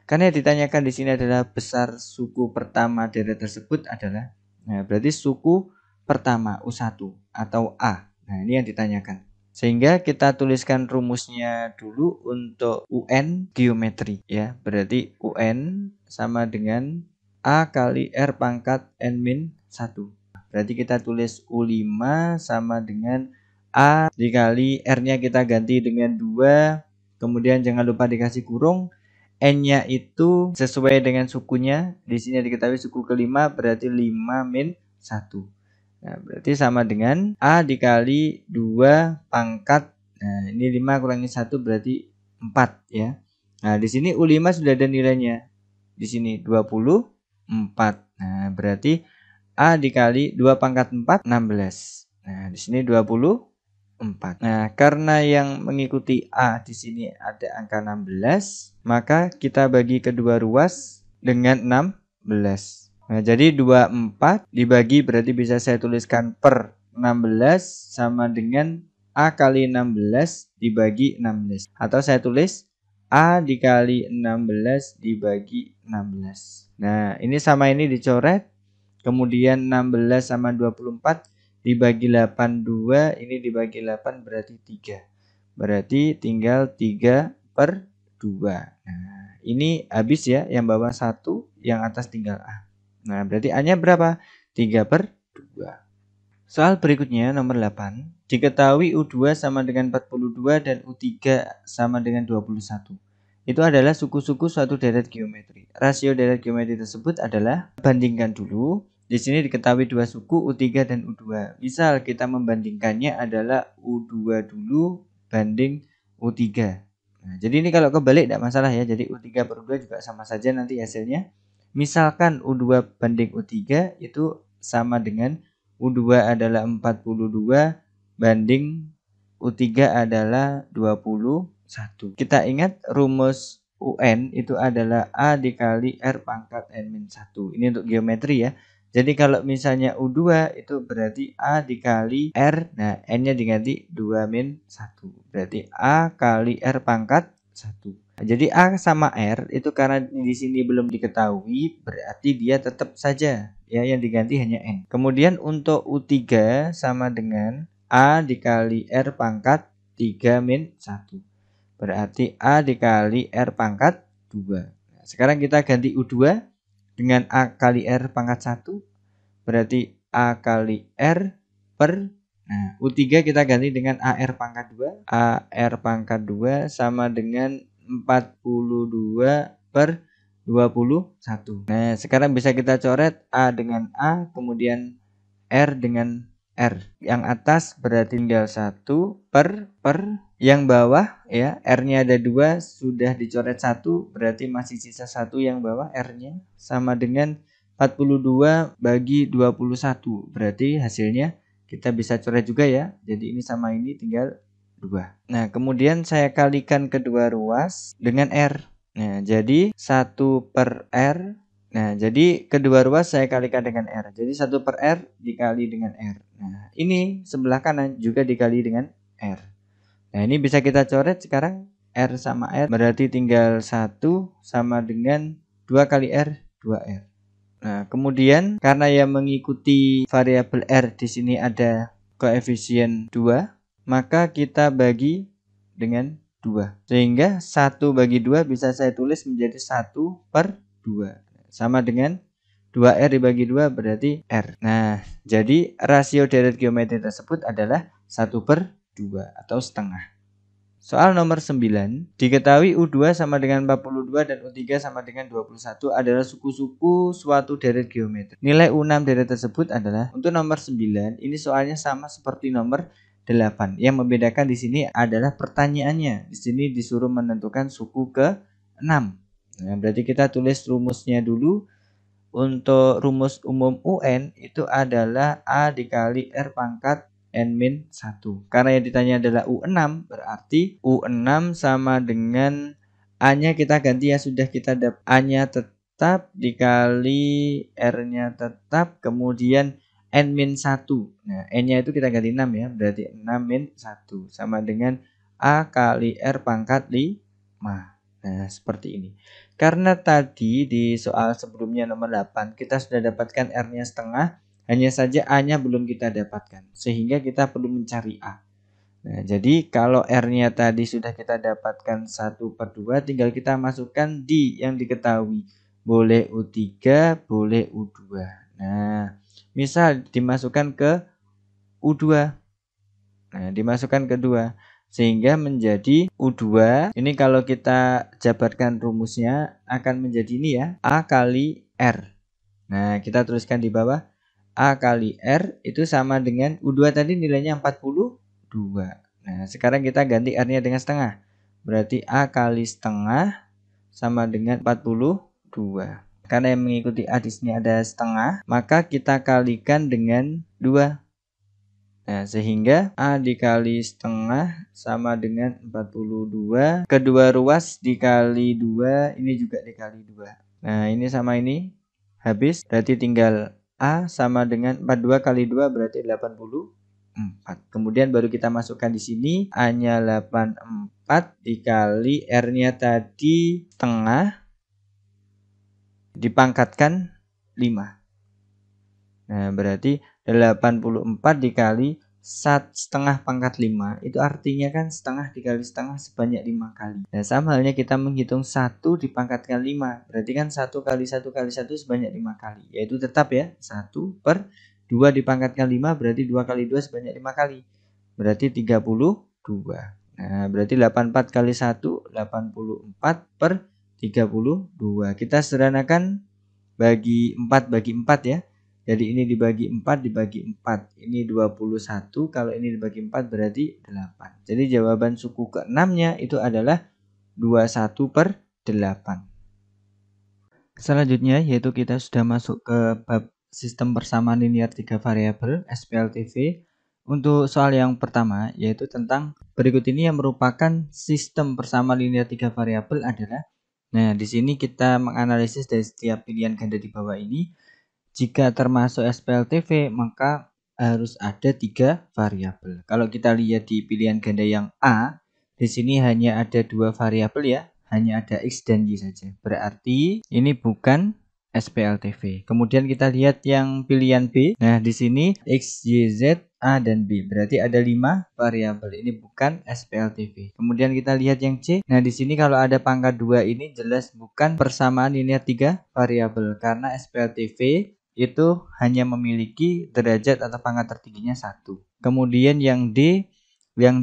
Karena yang ditanyakan di sini adalah besar suku pertama deret tersebut adalah, nah berarti suku pertama U1 atau A. Nah, ini yang ditanyakan. Sehingga kita tuliskan rumusnya dulu untuk UN geometri ya. Berarti UN sama dengan A kali R pangkat N-1. Berarti kita tulis U5 sama dengan A dikali R-nya kita ganti dengan 2. Kemudian jangan lupa dikasih kurung. N-nya itu sesuai dengan sukunya. Di sini diketahui suku kelima berarti 5 min 1. Nah, berarti sama dengan A dikali 2 pangkat. Nah, ini 5 kurangi 1 berarti 4 ya. Nah, di sini U5 sudah ada nilainya. Di sini 24. Nah, berarti A dikali 2 pangkat 4 16. Nah, di sini 24. Nah, karena yang mengikuti A di sini ada angka 16, maka kita bagi kedua ruas dengan 16. Nah, jadi 24 dibagi berarti bisa saya tuliskan per 16 sama dengan A kali 16 dibagi 16. Atau saya tulis A dikali 16 dibagi 16. Nah, ini sama ini dicoret. Kemudian 16 sama 24 dibagi 8 2, ini dibagi 8 berarti 3. Berarti tinggal 3 per 2. Nah, ini habis ya, yang bawah 1, yang atas tinggal A. Nah, berarti A-nya berapa? 3 per 2. Soal berikutnya nomor 8. Diketahui U2 sama dengan 42 dan U3 sama dengan 21. Itu adalah suku-suku suatu deret geometri. Rasio deret geometri tersebut adalah, bandingkan dulu. Di sini diketahui dua suku U3 dan U2. Misal kita membandingkannya adalah U2 dulu banding U3. Nah, jadi ini kalau kebalik tidak masalah ya. Jadi U3 per U2 juga sama saja nanti hasilnya. Misalkan U2 banding U3 itu sama dengan U2 adalah 42 banding U3 adalah 21. Kita ingat rumus UN itu adalah A dikali R pangkat N-1. Ini untuk geometri ya. Jadi kalau misalnya U2 itu berarti A dikali R. Nah, N-nya diganti 2 min 1. Berarti A kali R pangkat 1. Nah, jadi A sama R itu karena di sini belum diketahui, berarti dia tetap saja ya yang diganti hanya N. Kemudian untuk U3 sama dengan A dikali R pangkat 3 min 1. Berarti A dikali R pangkat 2. Nah, sekarang kita ganti U2 dengan A kali R pangkat 1. Berarti A kali R per, nah U3 kita ganti dengan AR pangkat 2. AR pangkat 2 sama dengan 42 per 21. Nah, sekarang bisa kita coret A dengan A, kemudian R dengan R. Yang atas berarti tinggal 1 per yang bawah ya, R-nya ada 2, sudah dicoret 1, berarti masih sisa 1 yang bawah R-nya sama dengan 42 bagi 21. Berarti hasilnya kita bisa coret juga ya. Jadi ini sama ini tinggal 2. Nah, kemudian saya kalikan kedua ruas dengan R. Nah, jadi 1 per R. Nah, jadi kedua ruas saya kalikan dengan R. Jadi 1 per R dikali dengan R. Nah, ini sebelah kanan juga dikali dengan R. Nah, ini bisa kita coret sekarang. R sama R berarti tinggal 1 sama dengan 2 kali R, 2R. Nah, kemudian karena yang mengikuti variabel R di sini ada koefisien 2, maka kita bagi dengan 2. Sehingga 1 bagi 2 bisa saya tulis menjadi 1 per 2. Sama dengan 2R dibagi 2 berarti R. Nah, jadi rasio deret geometri tersebut adalah 1 per 2 atau setengah. Soal nomor 9, diketahui U2 sama dengan 42 dan U3 sama dengan 21 adalah suku-suku suatu deret geometri. Nilai U6 deret tersebut adalah, untuk nomor 9, ini soalnya sama seperti nomor 8. Yang membedakan di sini adalah pertanyaannya. Di sini disuruh menentukan suku ke-6. Nah, berarti kita tulis rumusnya dulu. Untuk rumus umum UN itu adalah A dikali R pangkat N-1. Karena yang ditanya adalah U6, berarti U6 sama dengan A-nya kita ganti ya, sudah kita dapat A-nya tetap dikali R-nya tetap, kemudian N-1. Nah, N-nya itu kita ganti 6 ya, berarti 6-1 sama dengan A kali R pangkat 5. Nah, seperti ini. Karena tadi di soal sebelumnya nomor 8, kita sudah dapatkan R-nya setengah, hanya saja A-nya belum kita dapatkan, sehingga kita perlu mencari A. Nah, jadi kalau R-nya tadi sudah kita dapatkan 1/2, tinggal kita masukkan di yang diketahui. Boleh U3, boleh U2. Nah, misal dimasukkan ke U2. Nah, dimasukkan ke 2. Sehingga menjadi U2. Ini kalau kita jabarkan rumusnya akan menjadi ini ya. A kali R. Nah, kita tuliskan di bawah. A kali R itu sama dengan U2 tadi nilainya 42. Nah, sekarang kita ganti R-nya dengan setengah. Berarti A kali setengah sama dengan 42. Karena yang mengikuti A di sini ada setengah, maka kita kalikan dengan 2. Nah, sehingga A dikali setengah sama dengan 42. Kedua ruas dikali 2, ini juga dikali 2. Nah, ini sama ini habis, berarti tinggal A sama dengan 42 kali 2 berarti 84. Kemudian baru kita masukkan di sini A-nya 84 dikali R-nya tadi setengah dipangkatkan 5. Nah, berarti 84 dikali setengah pangkat 5 itu artinya kan setengah dikali setengah sebanyak 5 kali. Nah, sama halnya kita menghitung 1 dipangkatkan 5, berarti kan 1 kali 1 kali 1 sebanyak 5 kali, yaitu tetap ya 1/2 dipangkatkan 5 berarti 2 kali 2 sebanyak 5 kali, berarti 32. Nah, berarti 84 kali 1 84/32. Kita sederhanakan bagi 4 ya. Jadi ini dibagi 4 dibagi 4. Ini 21. Kalau ini dibagi 4 berarti 8. Jadi jawaban suku ke-6-nya itu adalah 21/8. Selanjutnya yaitu kita sudah masuk ke bab sistem persamaan linear 3 variabel SPLTV. Untuk soal yang pertama yaitu tentang berikut ini yang merupakan sistem persamaan linear 3 variabel adalah. Nah, di sini kita menganalisis dari setiap pilihan ganda di bawah ini. Jika termasuk SPLTV, maka harus ada 3 variabel. Kalau kita lihat di pilihan ganda yang A, di sini hanya ada 2 variabel ya, hanya ada X dan Y saja. Berarti ini bukan SPLTV. Kemudian kita lihat yang pilihan B. Nah, di sini X, Y, Z, A, dan B. Berarti ada 5 variabel. Ini bukan SPLTV. Kemudian kita lihat yang C. Nah, di sini kalau ada pangkat 2 ini jelas bukan persamaan linear 3 variabel. Karena SPLTV itu hanya memiliki derajat atau pangkat tertingginya 1. Kemudian yang D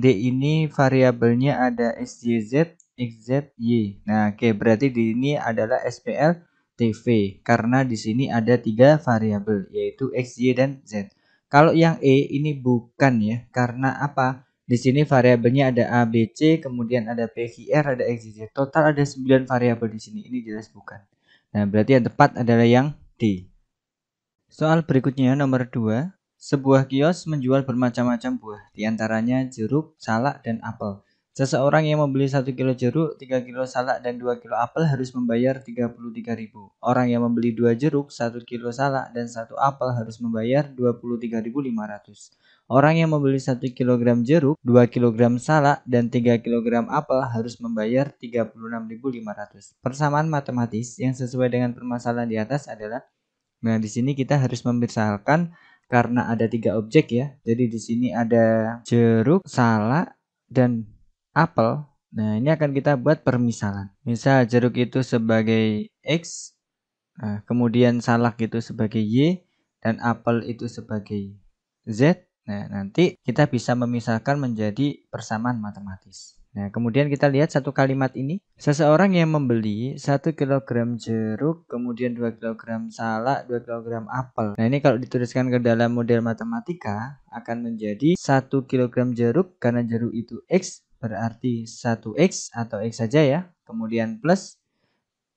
ini variabelnya ada XYZ, XZY. Nah, oke, berarti di ini adalah SPLTV karena di sini ada 3 variabel yaitu X, Y, dan Z. Kalau yang E ini bukan ya, karena apa? Di sini variabelnya ada A, B, C, kemudian ada P, Q, R, ada X, Y, Z. Total ada 9 variabel di sini. Ini jelas bukan. Nah, berarti yang tepat adalah yang D. Soal berikutnya nomor 2. Sebuah kios menjual bermacam-macam buah, diantaranya jeruk, salak, dan apel. Seseorang yang membeli 1 kilo jeruk, 3 kilo salak, dan 2 kilo apel harus membayar 33.000. Orang yang membeli 2 jeruk, 1 kilo salak, dan 1 apel harus membayar 23.500. Orang yang membeli 1 kilogram jeruk, 2 kilogram salak, dan 3 kilogram apel harus membayar 36.500. Persamaan matematis yang sesuai dengan permasalahan di atas adalah. Nah, di sini kita harus memisalkan karena ada 3 objek ya. Jadi di sini ada jeruk, salak, dan apel. Nah, ini akan kita buat permisalan. Misal jeruk itu sebagai X, kemudian salak itu sebagai Y, dan apel itu sebagai Z. Nah, nanti kita bisa memisahkan menjadi persamaan matematis. Nah, kemudian kita lihat satu kalimat ini. Seseorang yang membeli 1 kg jeruk, kemudian 2 kg salak, 2 kg apel. Nah, ini kalau dituliskan ke dalam model matematika akan menjadi 1 kg jeruk, karena jeruk itu X, berarti 1X atau X saja ya. Kemudian plus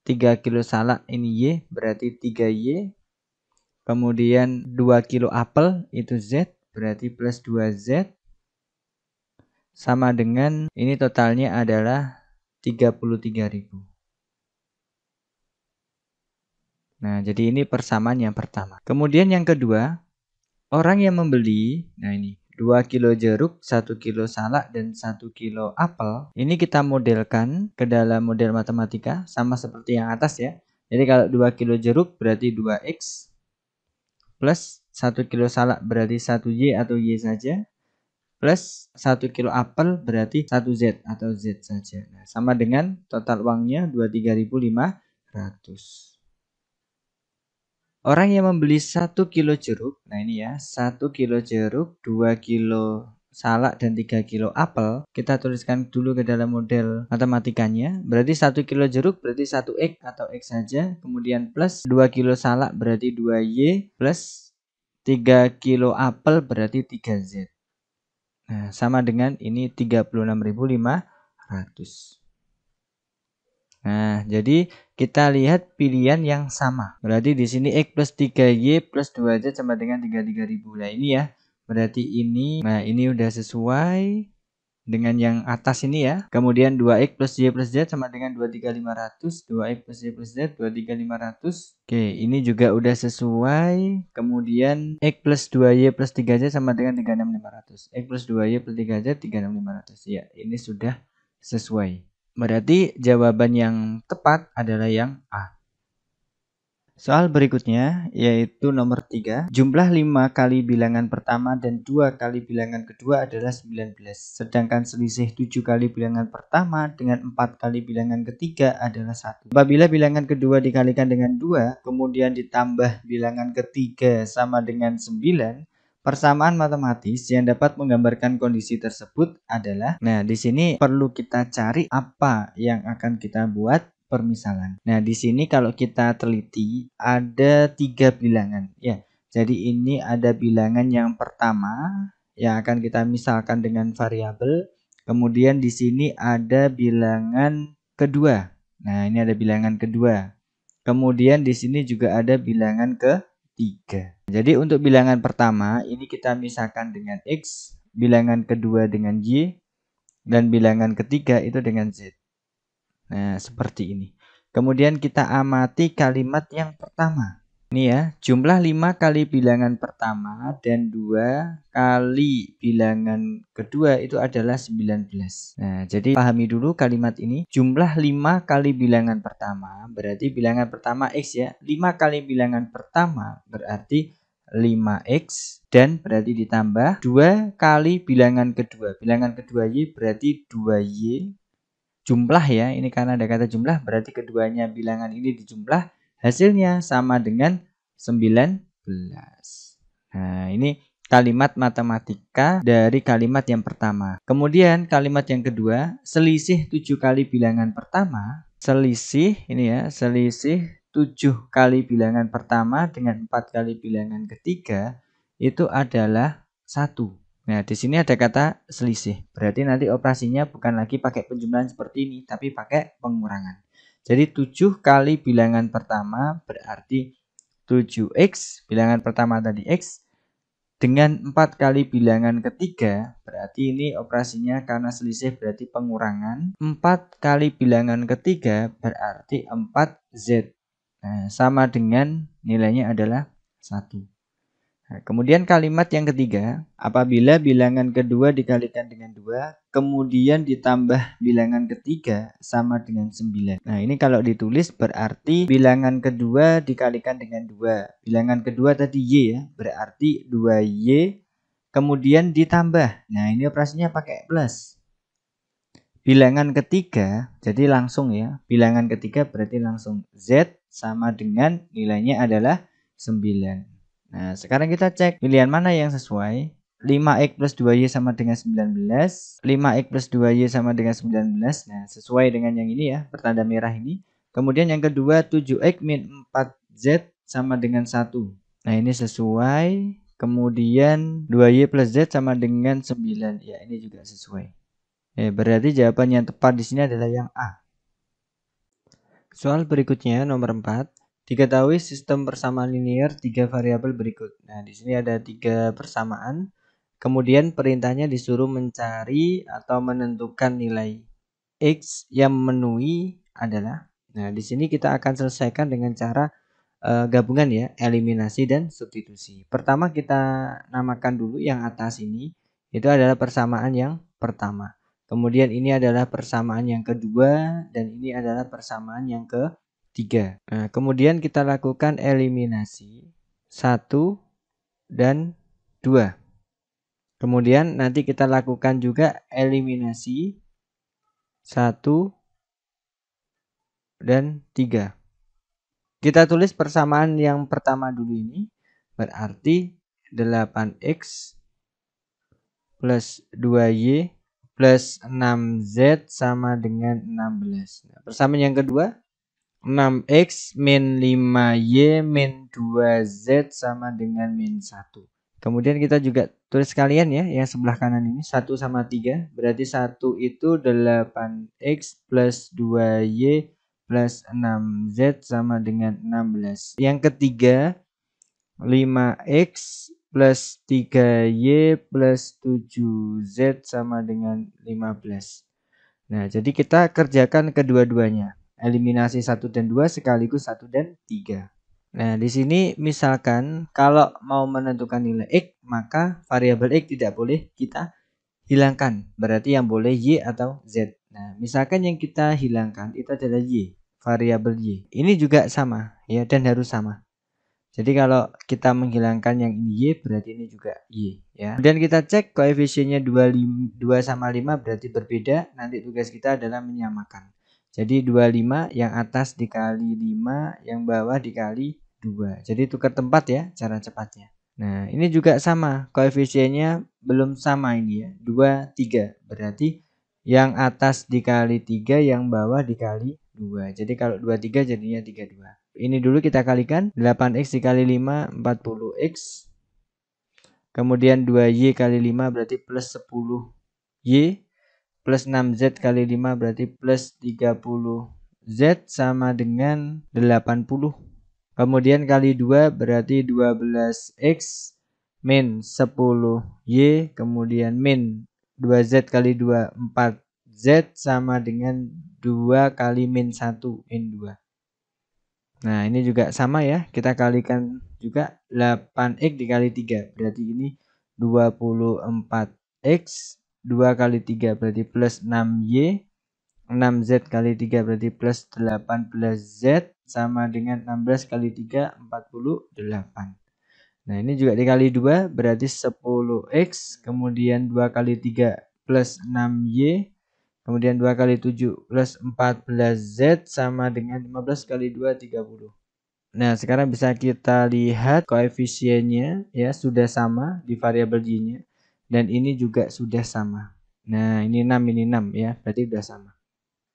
3 kilo salak ini Y, berarti 3Y. Kemudian 2 kilo apel itu Z, berarti plus 2Z. Sama dengan ini totalnya adalah 33.000. Nah, jadi ini persamaan yang pertama. Kemudian yang kedua, Orang yang membeli, nah ini 2 kilo jeruk, 1 kilo salak, dan 1 kilo apel. Ini kita modelkan ke dalam model matematika sama seperti yang atas ya. Jadi kalau 2 kilo jeruk berarti 2x plus 1 kilo salak berarti 1y atau y saja, plus 1 kilo apel berarti 1z atau z saja. Nah, sama dengan total uangnya 23.500. Orang yang membeli 1 kilo jeruk, nah ini ya, 1 kilo jeruk, 2 kilo salak, dan 3 kilo apel. Kita tuliskan dulu ke dalam model matematikanya. Berarti 1 kilo jeruk berarti 1x atau x saja. Kemudian plus 2 kilo salak berarti 2y, plus 3 kilo apel berarti 3z. Nah, sama dengan ini 36.500. Nah, jadi kita lihat pilihan yang sama. Berarti di sini X plus 3Y plus 2Z sama dengan 33.000. Nah, ini ya. Berarti ini, nah ini udah sesuai dengan yang atas ini ya. Kemudian 2X plus Y plus Z sama dengan 23.500. 2X plus Y plus Z 23.500. Oke, ini juga udah sesuai. Kemudian X plus 2Y plus 3Z sama dengan 36.500. X plus 2Y plus 3Z 36.500. Ya, ini sudah sesuai. Berarti jawaban yang tepat adalah yang A. Soal berikutnya yaitu nomor 3. Jumlah 5 kali bilangan pertama dan 2 kali bilangan kedua adalah 19. Sedangkan selisih 7 kali bilangan pertama dengan 4 kali bilangan ketiga adalah 1. Apabila bilangan kedua dikalikan dengan 2, kemudian ditambah bilangan ketiga sama dengan 9, persamaan matematis yang dapat menggambarkan kondisi tersebut adalah, nah di sini perlu kita cari apa yang akan kita buat permisalan. Nah di sini kalau kita teliti ada 3 bilangan ya. Jadi ini ada bilangan yang pertama yang akan kita misalkan dengan variabel. Kemudian di sini ada bilangan kedua. Nah ini ada bilangan kedua. Kemudian di sini juga ada bilangan ketiga. Jadi untuk bilangan pertama ini kita misalkan dengan X, bilangan kedua dengan Y, dan bilangan ketiga itu dengan Z. Nah seperti ini. Kemudian kita amati kalimat yang pertama. Ini ya, jumlah 5 kali bilangan pertama dan 2 kali bilangan kedua itu adalah 19. Nah, jadi pahami dulu kalimat ini. Jumlah 5 kali bilangan pertama, berarti bilangan pertama X ya. 5 kali bilangan pertama berarti 5X dan berarti ditambah 2 kali bilangan kedua. Bilangan kedua Y berarti 2Y. Jumlah ya, ini karena ada kata jumlah berarti keduanya bilangan ini dijumlah. Hasilnya sama dengan 19. Nah, ini kalimat matematika dari kalimat yang pertama. Kemudian kalimat yang kedua, selisih 7 kali bilangan pertama. Selisih, ini ya, selisih 7 kali bilangan pertama dengan 4 kali bilangan ketiga itu adalah 1. Nah, di sini ada kata selisih. Berarti nanti operasinya bukan lagi pakai penjumlahan seperti ini, tapi pakai pengurangan. Jadi 7 kali bilangan pertama berarti 7x, bilangan pertama tadi x, dengan 4 kali bilangan ketiga, berarti ini operasinya karena selisih berarti pengurangan. 4 kali bilangan ketiga berarti 4z. Nah, sama dengan nilainya adalah 1. Nah, kemudian kalimat yang ketiga, apabila bilangan kedua dikalikan dengan 2, kemudian ditambah bilangan ketiga sama dengan 9. Nah, ini kalau ditulis berarti bilangan kedua dikalikan dengan 2. Bilangan kedua tadi Y ya, berarti 2Y, kemudian ditambah. Nah, ini operasinya pakai plus. Bilangan ketiga, jadi langsung ya, bilangan ketiga berarti langsung Z sama dengan nilainya adalah 9. Nah, sekarang kita cek pilihan mana yang sesuai. 5x plus 2y sama dengan 19. 5x plus 2y sama dengan 19. Nah, sesuai dengan yang ini ya, bertanda merah ini. Kemudian yang kedua 7x min 4z sama dengan 1. Nah, ini sesuai. Kemudian 2y plus z sama dengan 9. Ya, ini juga sesuai. Berarti jawaban yang tepat di sini adalah yang A. Soal berikutnya nomor 4. Diketahui sistem persamaan linear 3 variabel berikut. Nah, di sini ada 3 persamaan. Kemudian perintahnya disuruh mencari atau menentukan nilai X yang memenuhi adalah. Nah, di sini kita akan selesaikan dengan cara gabungan ya, eliminasi dan substitusi. Pertama kita namakan dulu yang atas ini, itu adalah persamaan yang pertama. Kemudian ini adalah persamaan yang kedua, dan ini adalah persamaan yang ketiga. Nah, kemudian kita lakukan eliminasi 1 dan 2. Kemudian nanti kita lakukan juga eliminasi 1 dan 3. Kita tulis persamaan yang pertama dulu ini, berarti 8x plus 2y plus 6z sama dengan 16. Nah, persamaan yang kedua, 6x min 5y min 2z sama dengan min 1. Kemudian kita juga tulis sekalian ya, yang sebelah kanan ini 1 sama 3. Berarti 1 itu 8x plus 2y plus 6z sama dengan 16. Yang ketiga 5x plus 3y plus 7z sama dengan 15. Nah, jadi kita kerjakan kedua-duanya. Eliminasi 1 dan 2 sekaligus 1 dan 3. Nah, di sini misalkan kalau mau menentukan nilai x, maka variabel x tidak boleh kita hilangkan. Berarti yang boleh y atau z. Nah, misalkan yang kita hilangkan itu adalah y, variabel y. Ini juga sama ya, dan harus sama. Jadi kalau kita menghilangkan yang ini y, berarti ini juga y ya. Kemudian kita cek koefisiennya 2 sama 5 berarti berbeda. Nanti tugas kita adalah menyamakan. Jadi 25 yang atas dikali 5, yang bawah dikali 2. Jadi tukar tempat ya cara cepatnya. Nah, ini juga sama. Koefisiennya belum sama ini ya. 2, 3. Berarti yang atas dikali 3, yang bawah dikali 2. Jadi kalau 23 jadinya 32. Ini dulu kita kalikan. 8x dikali 5, 40x. Kemudian 2y kali 5 berarti plus 10y. Plus 6z kali 5 berarti plus 30z sama dengan 80. Kemudian kali 2 berarti 12x min 10y. Kemudian min 2z kali 2, 4z sama dengan 2 kali min 1, min 2. Nah, ini juga sama ya. Kita kalikan juga 8x dikali 3. Berarti ini 24x. 2 kali 3 berarti plus 6y. 6z kali 3 berarti plus 18z. Sama dengan 16 kali 3, 48. Nah, ini juga dikali 2 berarti 10x. Kemudian 2 kali 3 plus 6y. Kemudian 2 kali 7 plus 14z sama dengan 15 kali 2, 30. Nah, sekarang bisa kita lihat koefisiennya ya sudah sama di variabel y-nya. Dan ini juga sudah sama. Nah, ini 6, ini 6 ya. Berarti sudah sama.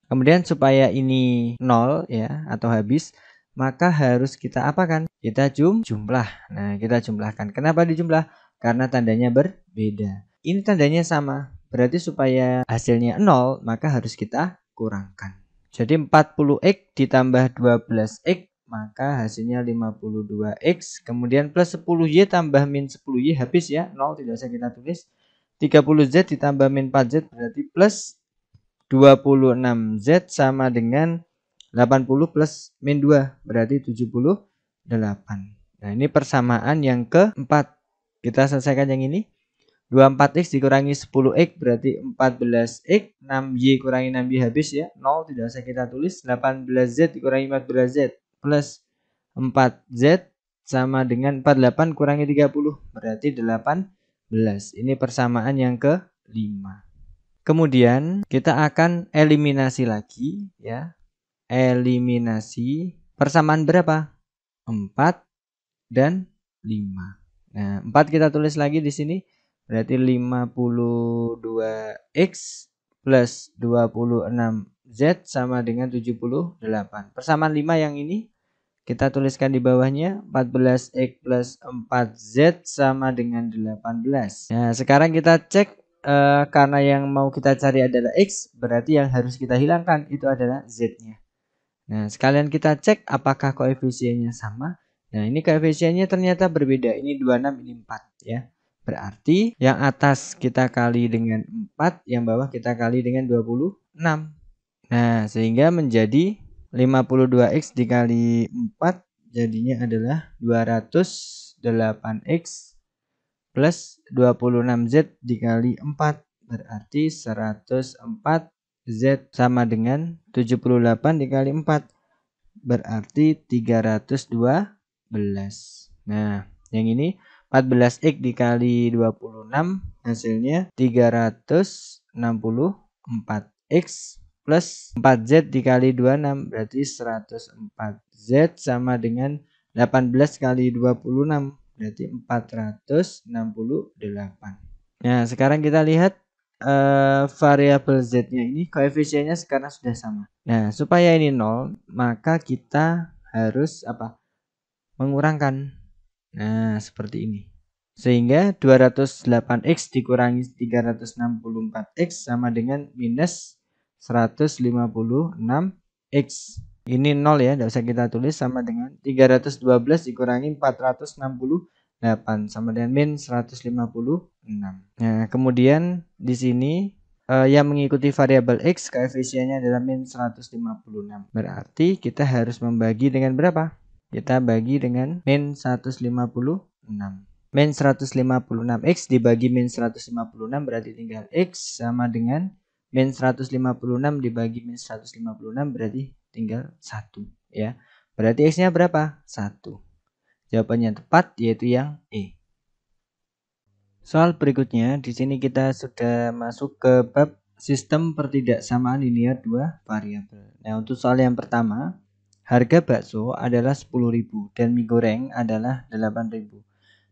Kemudian supaya ini 0 ya atau habis, maka harus kita apakan? Kita jumlah. Nah, kita jumlahkan. Kenapa dijumlah? Karena tandanya berbeda. Ini tandanya sama. Berarti supaya hasilnya 0, maka harus kita kurangkan. Jadi 40x ditambah 12x, maka hasilnya 52x. Kemudian plus 10y tambah min 10y, habis ya, 0 tidak usah kita tulis. 30z ditambah min 4z berarti plus 26z sama dengan 80 plus min 2 berarti 78. Nah, ini persamaan yang keempat. Kita selesaikan yang ini. 24x dikurangi 10x berarti 14x. 6y kurangi 6y habis ya. 0 tidak usah kita tulis. 18z dikurangi 14z plus 4z sama dengan 48 kurangi 30 berarti 18. Ini persamaan yang kelima. Kemudian kita akan eliminasi lagi ya. Eliminasi persamaan berapa? 4 dan 5. Nah, 4 kita tulis lagi di sini. Berarti 52x plus 26z sama dengan 78. Persamaan 5 yang ini kita tuliskan di bawahnya. 14x plus 4z sama dengan 18. Nah, sekarang kita cek. Karena yang mau kita cari adalah x, berarti yang harus kita hilangkan itu adalah z-nya. Nah, sekalian kita cek apakah koefisiennya sama. Nah, ini koefisiennya ternyata berbeda. Ini 26, ini 4 ya. Berarti yang atas kita kali dengan 4, yang bawah kita kali dengan 26. Nah, sehingga menjadi 52x dikali 4 jadinya adalah 208X plus 26Z dikali 4. Berarti 104Z sama dengan 78 dikali 4. Berarti 312. Nah, yang ini 14X dikali 26 hasilnya 364X plus 4Z dikali 26 berarti 104Z sama dengan 18 kali 26 berarti 468. Nah, sekarang kita lihat variabel Z-nya ini koefisiennya sekarang sudah sama. Nah, supaya ini 0, maka kita harus apa? Mengurangkan. Nah, seperti ini. Sehingga 208X dikurangi 364X sama dengan minus 156X. Ini 0 ya, tidak usah kita tulis, sama dengan 312 dikurangi 468 sama dengan min 156. Nah, kemudian di sini yang mengikuti variabel X koefisiennya adalah min 156. Berarti kita harus membagi dengan berapa? Kita bagi dengan min 156. Min 156X dibagi min 156 berarti tinggal X sama dengan min 156 dibagi min 156 berarti tinggal 1 ya. Berarti X-nya berapa? 1. Jawabannya tepat yaitu yang E. Soal berikutnya, di sini kita sudah masuk ke bab sistem pertidaksamaan linear dua variabel. Nah, untuk soal yang pertama, harga bakso adalah 10.000 dan mie goreng adalah 8.000.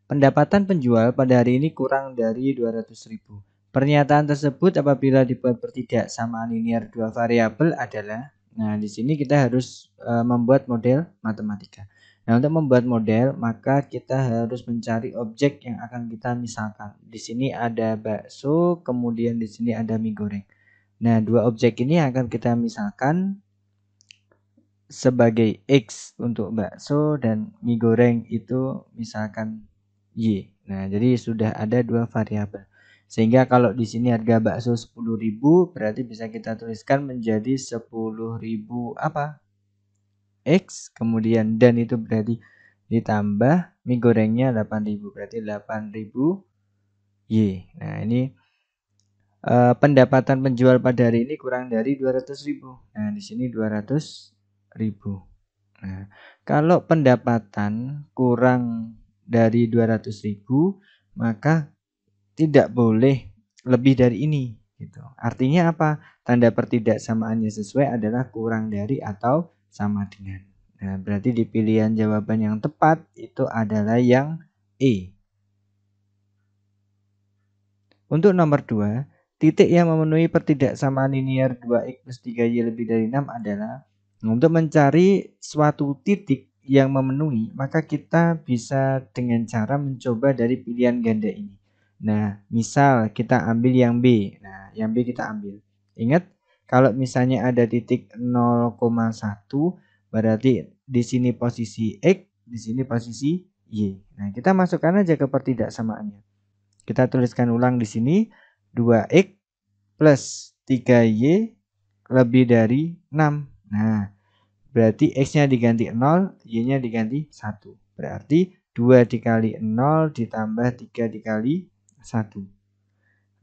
Pendapatan penjual pada hari ini kurang dari 200.000. Pernyataan tersebut apabila dibuat pertidaksamaan linear dua variabel adalah, nah di sini kita harus membuat model matematika. Nah, untuk membuat model maka kita harus mencari objek yang akan kita misalkan. Di sini ada bakso, kemudian di sini ada mie goreng. Nah, dua objek ini akan kita misalkan sebagai X untuk bakso dan mie goreng itu misalkan Y. Nah, jadi sudah ada dua variabel. Sehingga kalau di sini harga bakso 10.000 berarti bisa kita tuliskan menjadi 10.000 apa? X, kemudian dan itu berarti ditambah mie gorengnya 8.000 berarti 8.000 Y. Nah, ini pendapatan penjual pada hari ini kurang dari 200.000. Nah, di sini 200.000. Nah, kalau pendapatan kurang dari 200.000 maka tidak boleh lebih dari ini gitu. Artinya apa? Tanda pertidaksamaannya sesuai adalah kurang dari atau sama dengan. Nah, berarti di pilihan jawaban yang tepat itu adalah yang E. Untuk nomor 2, titik yang memenuhi pertidaksamaan linear 2x plus 3y lebih dari 6 adalah, untuk mencari suatu titik yang memenuhi, maka kita bisa dengan cara mencoba dari pilihan ganda ini. Nah, misal kita ambil yang B. Nah, yang B kita ambil. Ingat, kalau misalnya ada titik 0,1 berarti di sini posisi X, di sini posisi Y. Nah, kita masukkan aja ke pertidaksamaannya. Kita tuliskan ulang di sini 2x plus 3y lebih dari 6. Nah, berarti x-nya diganti 0, y-nya diganti 1. Berarti 2 dikali 0 ditambah 3 dikali 1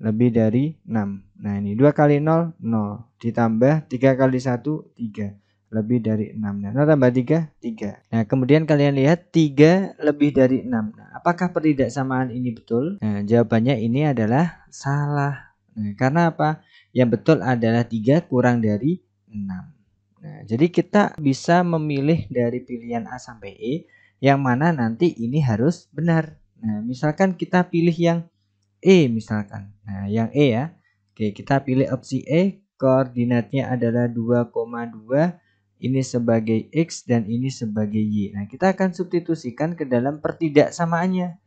lebih dari 6. Nah, ini 2 kali 0, 0. Ditambah 3 kali 1, 3. Lebih dari 6. Nah, 0 tambah 3, 3. Nah, kemudian kalian lihat 3 lebih dari 6. Nah, apakah pertidaksamaan ini betul? Nah, jawabannya ini adalah salah. Nah, karena apa? Yang betul adalah 3 kurang dari 6. Nah, jadi kita bisa memilih dari pilihan A sampai E yang mana nanti ini harus benar. Nah, misalkan kita pilih yang E misalkan. Nah, yang E ya. Oke, kita pilih opsi E. Koordinatnya adalah 2,2. Ini sebagai X dan ini sebagai Y. Nah, kita akan substitusikan ke dalam pertidaksamaannya.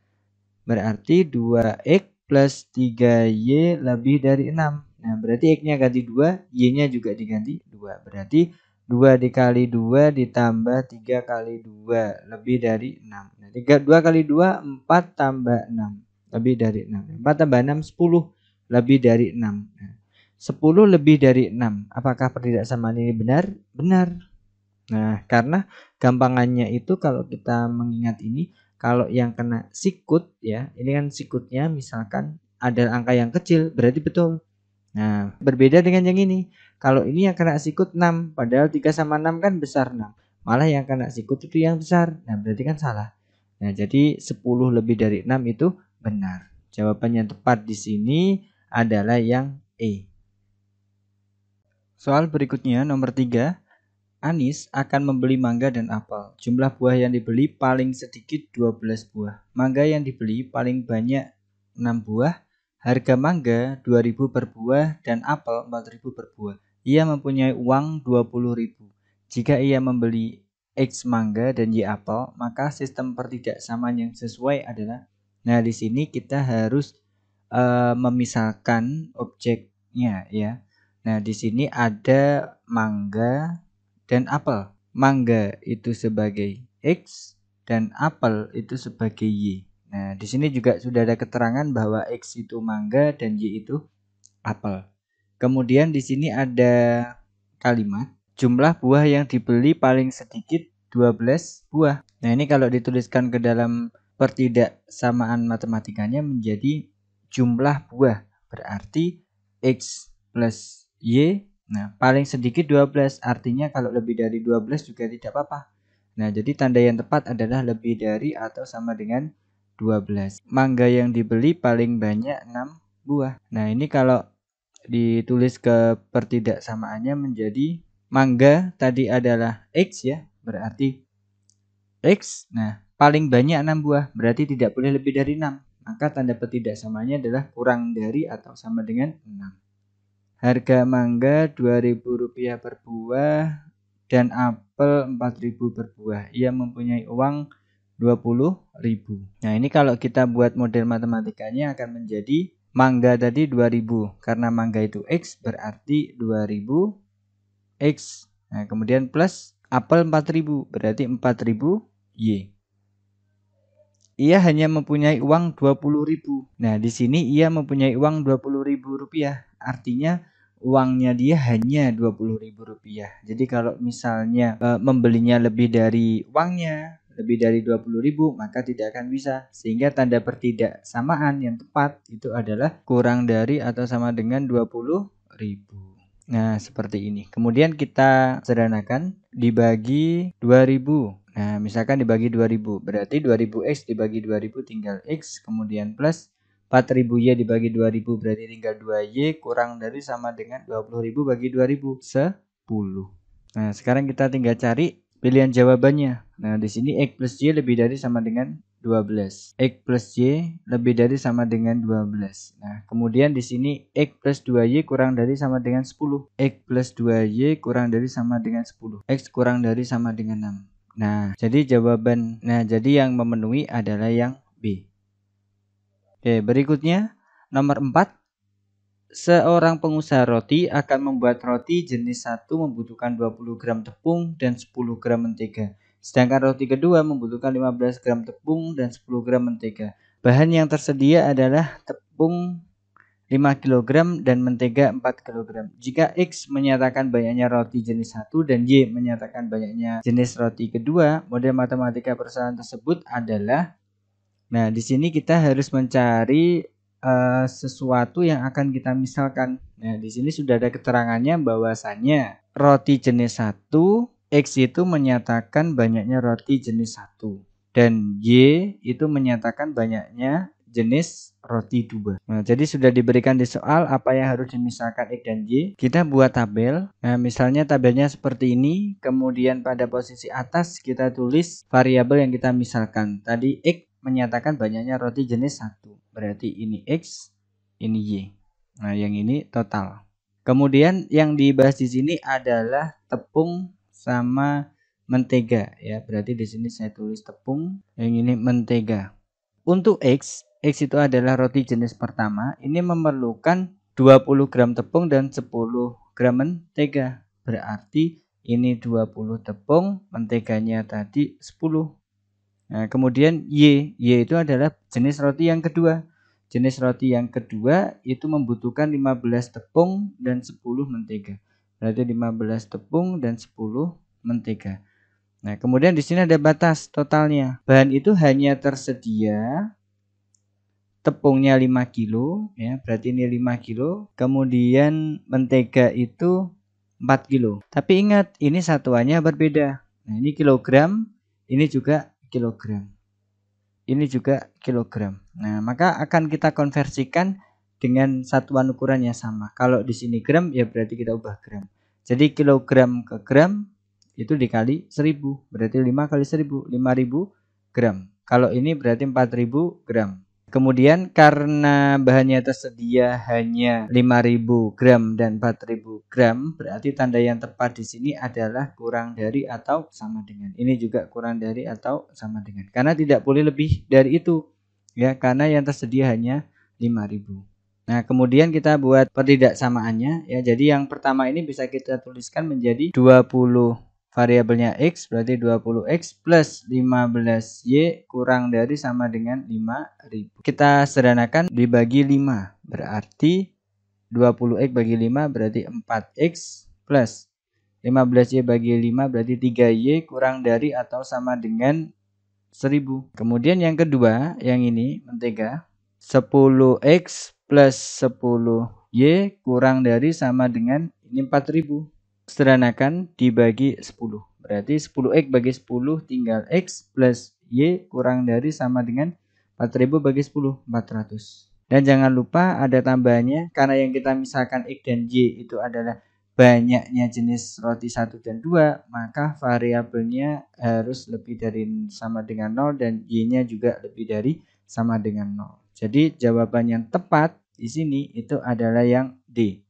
Berarti 2X plus 3Y lebih dari 6. Nah, berarti X-nya ganti 2, Y-nya juga diganti 2. Berarti 2 dikali 2 ditambah 3 kali 2 lebih dari 6. Nah, 2 kali 2, 4 tambah 6. Lebih dari 6. 4 tambah 6, 10. Lebih dari 6. Nah, 10 lebih dari 6. Apakah pertidaksamaan ini benar? Benar. Nah, karena gampangannya itu kalau kita mengingat ini, kalau yang kena sikut ya, ini kan sikutnya misalkan ada angka yang kecil, berarti betul. Nah, berbeda dengan yang ini. Kalau ini yang kena sikut 6, padahal 3 sama 6 kan besar 6. Malah yang kena sikut itu yang besar. Nah, berarti kan salah. Nah, jadi 10 lebih dari 6 itu benar. Jawaban yang tepat di sini adalah yang E. Soal berikutnya nomor 3. Anis akan membeli mangga dan apel. Jumlah buah yang dibeli paling sedikit 12 buah. Mangga yang dibeli paling banyak 6 buah. Harga mangga 2.000 per buah dan apel 4.000 per buah. Ia mempunyai uang 20.000. Jika ia membeli X mangga dan Y apel, maka sistem pertidaksamaan yang sesuai adalah, nah di sini kita harus memisahkan objeknya ya. Nah, di sini ada mangga dan apel. Mangga itu sebagai X dan apel itu sebagai Y. Nah, di sini juga sudah ada keterangan bahwa X itu mangga dan Y itu apel. Kemudian di sini ada kalimat jumlah buah yang dibeli paling sedikit 12 buah. Nah, ini kalau dituliskan ke dalam pertidaksamaan matematikanya menjadi jumlah buah. Berarti X plus Y. Nah, paling sedikit 12. Artinya kalau lebih dari 12 juga tidak apa-apa. Nah, jadi tanda yang tepat adalah lebih dari atau sama dengan 12. Mangga yang dibeli paling banyak 6 buah. Nah, ini kalau ditulis ke pertidaksamaannya menjadi mangga tadi adalah X ya, berarti X. Nah, paling banyak 6 buah, berarti tidak boleh lebih dari 6. Maka tanda pertidaksamaannya adalah kurang dari atau sama dengan 6. Harga mangga Rp2.000 per buah dan apel 4.000 per buah. Ia mempunyai uang 20.000. Nah, ini kalau kita buat model matematikanya akan menjadi mangga tadi 2000. Karena mangga itu X berarti 2000 X. Nah, kemudian plus apel 4000 berarti 4000 Y. Ia hanya mempunyai uang 20.000. Nah, di sini ia mempunyai uang Rp20.000. Artinya uangnya dia hanya Rp20.000. Jadi kalau misalnya membelinya lebih dari uangnya, lebih dari 20.000, maka tidak akan bisa. Sehingga tanda pertidaksamaan yang tepat itu adalah kurang dari atau sama dengan 20.000. Nah, seperti ini. Kemudian kita sederhanakan dibagi 2000. Nah, misalkan dibagi 2000, berarti 2000X dibagi 2000 tinggal X, kemudian plus 4000Y dibagi 2000 berarti tinggal 2Y, kurang dari sama dengan 20.000 bagi 2000, 10. Nah, sekarang kita tinggal cari pilihan jawabannya. Nah, di sini X plus Y lebih dari sama dengan 12. X plus Y lebih dari sama dengan 12. Nah, kemudian di sini X plus 2Y kurang dari sama dengan 10. X plus 2Y kurang dari sama dengan 10. X kurang dari sama dengan 6. Nah, jadi yang memenuhi adalah yang B. Oke, berikutnya nomor 4. Seorang pengusaha roti akan membuat roti jenis 1 membutuhkan 20 gram tepung dan 10 gram mentega. Sedangkan roti kedua membutuhkan 15 gram tepung dan 10 gram mentega. Bahan yang tersedia adalah tepung 5 kg dan mentega 4 kg. Jika X menyatakan banyaknya roti jenis 1 dan Y menyatakan banyaknya jenis roti kedua, model matematika persoalan tersebut adalah, nah di sini kita harus mencari sesuatu yang akan kita misalkan. Nah, di sini sudah ada keterangannya bahwasannya roti jenis 1, X itu menyatakan banyaknya roti jenis 1 dan Y itu menyatakan banyaknya jenis roti 2. Nah, jadi sudah diberikan di soal apa yang harus dimisalkan X dan Y. Kita buat tabel. Nah, misalnya tabelnya seperti ini, kemudian pada posisi atas kita tulis variabel yang kita misalkan. Tadi X menyatakan banyaknya roti jenis 1. Berarti ini X, ini Y. Nah, yang ini total. Kemudian yang dibahas di sini adalah tepung sama mentega ya. Berarti di sini saya tulis tepung, yang ini mentega. Untuk X itu adalah roti jenis pertama. Ini memerlukan 20 gram tepung dan 10 gram mentega. Berarti ini 20 tepung, menteganya tadi 10. Nah, kemudian Y itu adalah jenis roti yang kedua. Jenis roti yang kedua itu membutuhkan 15 tepung dan 10 mentega. Berarti 15 tepung dan 10 mentega. Nah, kemudian di sini ada batas totalnya. Bahan itu hanya tersedia tepungnya 5 kilo ya, berarti ini 5 kilo. Kemudian mentega itu 4 kilo. Tapi ingat, ini satuannya berbeda. Nah, ini kilogram, ini juga kilogram. Ini juga kilogram. Nah, maka akan kita konversikan dengan satuan ukurannya sama. Kalau di sini gram, ya berarti kita ubah gram. Jadi kilogram ke gram itu dikali 1000, berarti 5 kali 1000, 5000 gram. Kalau ini berarti 4000 gram. Kemudian karena bahannya tersedia hanya 5000 gram dan 4000 gram, berarti tanda yang tepat di sini adalah kurang dari atau sama dengan. Ini juga kurang dari atau sama dengan. Karena tidak boleh lebih dari itu. Ya, karena yang tersedia hanya 5000. Nah, kemudian kita buat pertidaksamaannya ya. Jadi yang pertama ini bisa kita tuliskan menjadi 20 variabelnya X, berarti 20X plus 15Y kurang dari sama dengan 5000. Kita sederhanakan dibagi 5, berarti 20X bagi 5 berarti 4X plus 15Y bagi 5 berarti 3Y kurang dari atau sama dengan 1000. Kemudian yang kedua, yang ini mentega, 10X plus 10Y kurang dari sama dengan ini 4000. Sederhanakan dibagi 10. Berarti 10X bagi 10 tinggal X plus Y kurang dari sama dengan 4000 bagi 10, 400. Dan jangan lupa ada tambahannya, karena yang kita misalkan X dan Y itu adalah banyaknya jenis roti 1 dan 2, maka variabelnya harus lebih dari sama dengan 0 dan Y-nya juga lebih dari sama dengan 0. Jadi jawaban yang tepat di sini itu adalah yang D.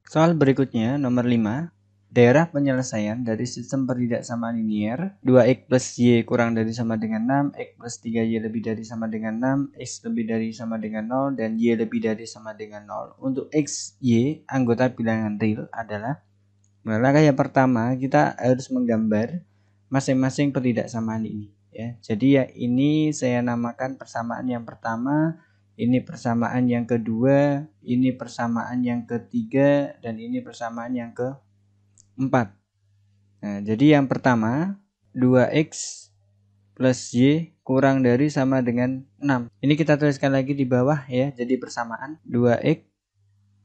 Soal berikutnya nomor 5. Daerah penyelesaian dari sistem pertidaksamaan linier 2x plus y kurang dari sama dengan 6, x plus 3y lebih dari sama dengan 6, x lebih dari sama dengan 0, dan y lebih dari sama dengan 0. Untuk x, y, anggota bilangan real adalah, langkah yang pertama kita harus menggambar masing-masing pertidaksamaan ini. Ya. Jadi ya ini saya namakan persamaan yang pertama, ini persamaan yang kedua, ini persamaan yang ketiga, dan ini persamaan yang keempat. Nah, jadi yang pertama 2x plus y kurang dari sama dengan 6. Ini kita tuliskan lagi di bawah ya. Jadi persamaan 2x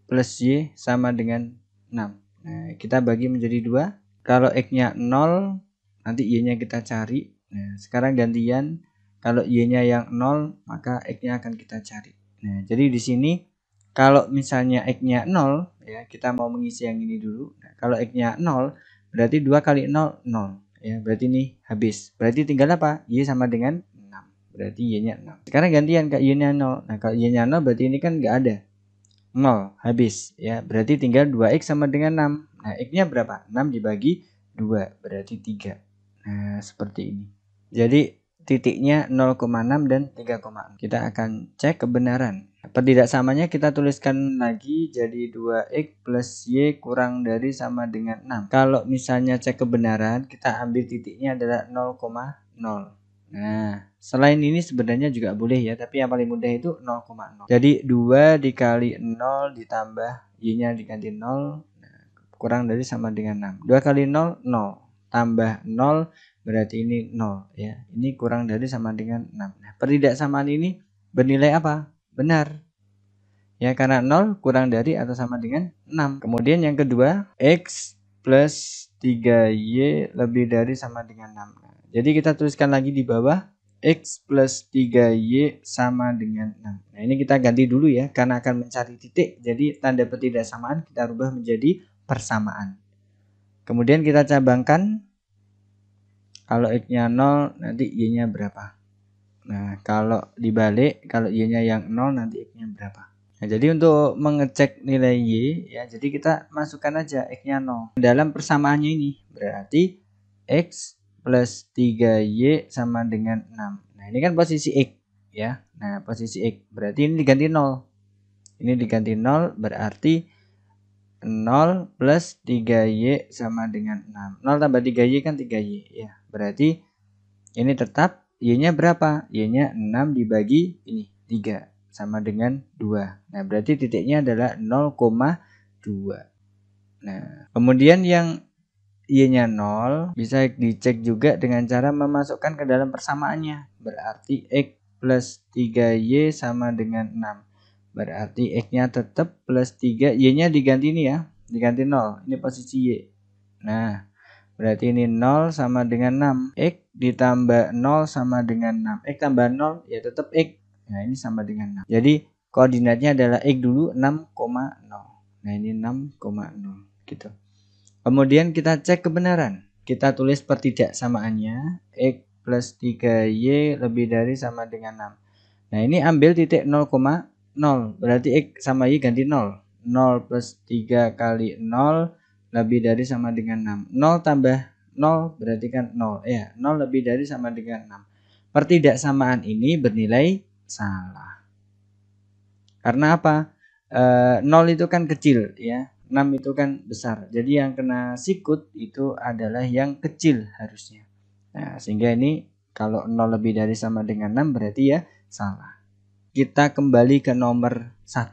plus y sama dengan 6. Nah, kita bagi menjadi 2. Kalau x-nya 0, nanti y-nya kita cari. Nah, sekarang gantian. Kalau y-nya yang 0, maka x-nya akan kita cari. Nah, jadi di sini kalau misalnya x-nya 0, ya, kita mau mengisi yang ini dulu. Nah, kalau x-nya 0, berarti 2 kali 0, 0. Ya, berarti ini habis. Berarti tinggal apa? Y sama dengan 6. Berarti y-nya 6. Sekarang gantian ke y-nya 0. Nah, kalau y-nya 0 berarti ini kan nggak ada. 0, habis. Ya, berarti tinggal 2x sama dengan 6. Nah, x-nya berapa? 6 dibagi 2, berarti 3. Nah, seperti ini. Jadi titiknya 0,6 dan 3,6. Kita akan cek kebenaran. Pertidaksamanya kita tuliskan lagi jadi 2x plus y kurang dari sama dengan 6. Kalau misalnya cek kebenaran, kita ambil titiknya adalah 0,0. Nah, selain ini sebenarnya juga boleh ya, tapi yang paling mudah itu 0,0. Jadi 2 dikali 0 ditambah y-nya diganti 0, kurang dari sama dengan 6. 2 kali 0, 0. Tambah 0, berarti ini 0 ya. Ini kurang dari sama dengan 6. Nah, pertidaksamaan ini bernilai apa? Benar. Ya, karena 0 kurang dari atau sama dengan 6. Kemudian yang kedua, x plus 3y lebih dari sama dengan 6. Nah, jadi kita tuliskan lagi di bawah, x plus 3y sama dengan 6. Nah, ini kita ganti dulu ya, karena akan mencari titik. Jadi tanda pertidaksamaan kita rubah menjadi persamaan. Kemudian kita cabangkan. Kalau x-nya 0, nanti y-nya berapa? Nah, kalau dibalik, kalau y-nya yang 0, nanti x-nya berapa? Nah, jadi untuk mengecek nilai y, ya, jadi kita masukkan aja x-nya 0. Dalam persamaannya ini, berarti x plus 3y sama dengan 6. Nah, ini kan posisi x, ya. Nah, posisi x, berarti ini diganti 0. Ini diganti 0, berarti 0 plus 3y sama dengan 6. 0 tambah 3y kan 3y, ya. Berarti ini tetap y-nya berapa? Y-nya 6 dibagi ini 3 sama dengan 2. Nah, berarti titiknya adalah 0,2. Nah, kemudian yang Y-nya 0, bisa dicek juga dengan cara memasukkan ke dalam persamaannya. Berarti X plus 3Y sama dengan 6. Berarti X-nya tetap plus 3, Y-nya diganti ini ya, diganti 0. Ini posisi Y. Nah, berarti ini 0 sama dengan 6. X ditambah 0 sama dengan 6. X tambah 0 ya tetap X. Nah, ini sama dengan 6. Jadi, koordinatnya adalah X dulu 6,0. Nah, ini 6,0 gitu. Kemudian kita cek kebenaran. Kita tulis pertidaksamaannya. X plus 3Y lebih dari sama dengan 6. Nah, ini ambil titik 0,0. Berarti X sama Y ganti 0. 0 plus 3 kali 0 lebih dari sama dengan 6. 0 tambah 0 berarti kan 0. Ya, 0 lebih dari sama dengan 6. Pertidaksamaan ini bernilai salah. Karena apa? 0 itu kan kecil ya. 6 itu kan besar. Jadi yang kena sikut itu adalah yang kecil harusnya. Nah, sehingga ini kalau 0 lebih dari sama dengan 6 berarti ya salah. Kita kembali ke nomor 1.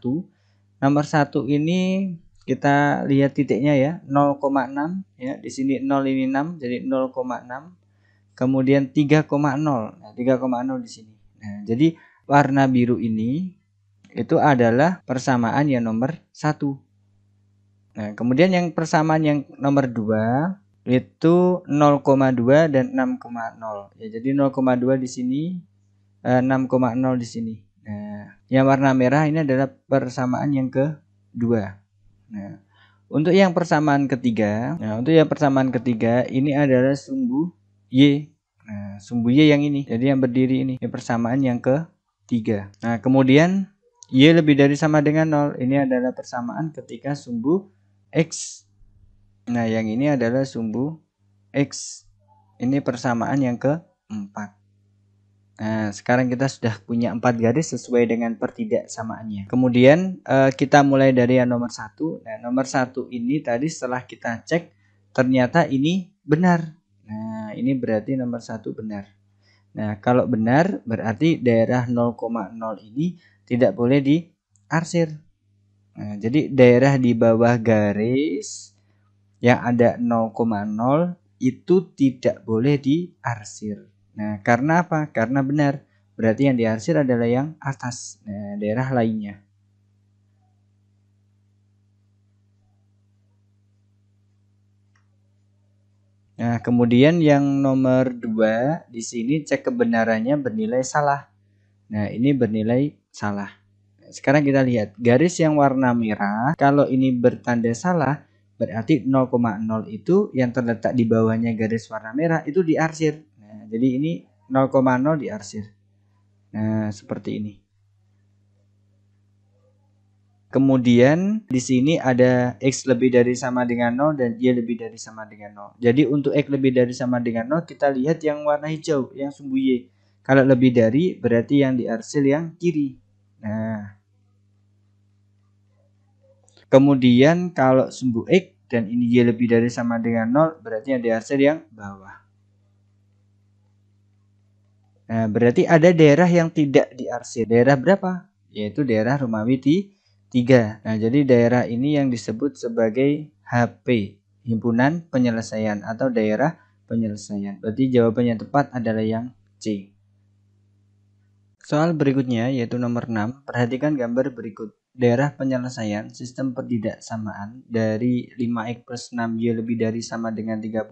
Nomor 1 ini kita lihat titiknya ya, 0,6 ya. Di sini 0 ini 6 jadi 0,6. Kemudian 3,0. Nah, 3,0 di sini. Nah, jadi warna biru ini itu adalah persamaan yang nomor 1. Nah, kemudian yang persamaan yang nomor 2 itu 0,2 dan 6,0. Ya, jadi 0,2 di sini, 6,0 di sini. Nah, yang warna merah ini adalah persamaan yang kedua. Nah, untuk yang persamaan ketiga, ini adalah sumbu Y. Nah, sumbu Y yang ini. Jadi yang berdiri ini persamaan yang ketiga. Nah, kemudian Y lebih dari sama dengan 0. Ini adalah persamaan ketika sumbu X. Nah, yang ini adalah sumbu X. Ini persamaan yang keempat. Nah, sekarang kita sudah punya 4 garis sesuai dengan pertidaksamaannya. Kemudian kita mulai dari yang nomor 1. Nah, nomor 1 ini tadi setelah kita cek ternyata ini benar. Nah, ini berarti nomor 1 benar. Nah, kalau benar berarti daerah 0,0 ini tidak boleh diarsir. Nah, jadi daerah di bawah garis yang ada 0,0 itu tidak boleh diarsir. Nah, karena apa? Karena benar. Berarti yang diarsir adalah yang atas, daerah lainnya. Nah, kemudian yang nomor 2 di sini cek kebenarannya bernilai salah. Nah, ini bernilai salah. Sekarang kita lihat garis yang warna merah. Kalau ini bertanda salah, berarti 0,0 itu yang terletak di bawahnya garis warna merah itu diarsir. Nah, jadi ini 0,0 diarsir. Nah, seperti ini. Kemudian di sini ada X lebih dari sama dengan 0 dan Y lebih dari sama dengan 0. Jadi untuk X lebih dari sama dengan 0 kita lihat yang warna hijau, yang sumbu Y. Kalau lebih dari berarti yang diarsir yang kiri. Nah, kemudian kalau sumbu X dan ini Y lebih dari sama dengan 0 berarti yang diarsir yang bawah. Nah, berarti ada daerah yang tidak diarsir. Daerah berapa? Yaitu daerah Romawi 3. Nah, jadi daerah ini yang disebut sebagai HP, himpunan penyelesaian atau daerah penyelesaian. Berarti jawaban yang tepat adalah yang C. Soal berikutnya yaitu nomor 6. Perhatikan gambar berikut. Daerah penyelesaian sistem pertidaksamaan dari 5x plus 6y lebih dari sama dengan 30,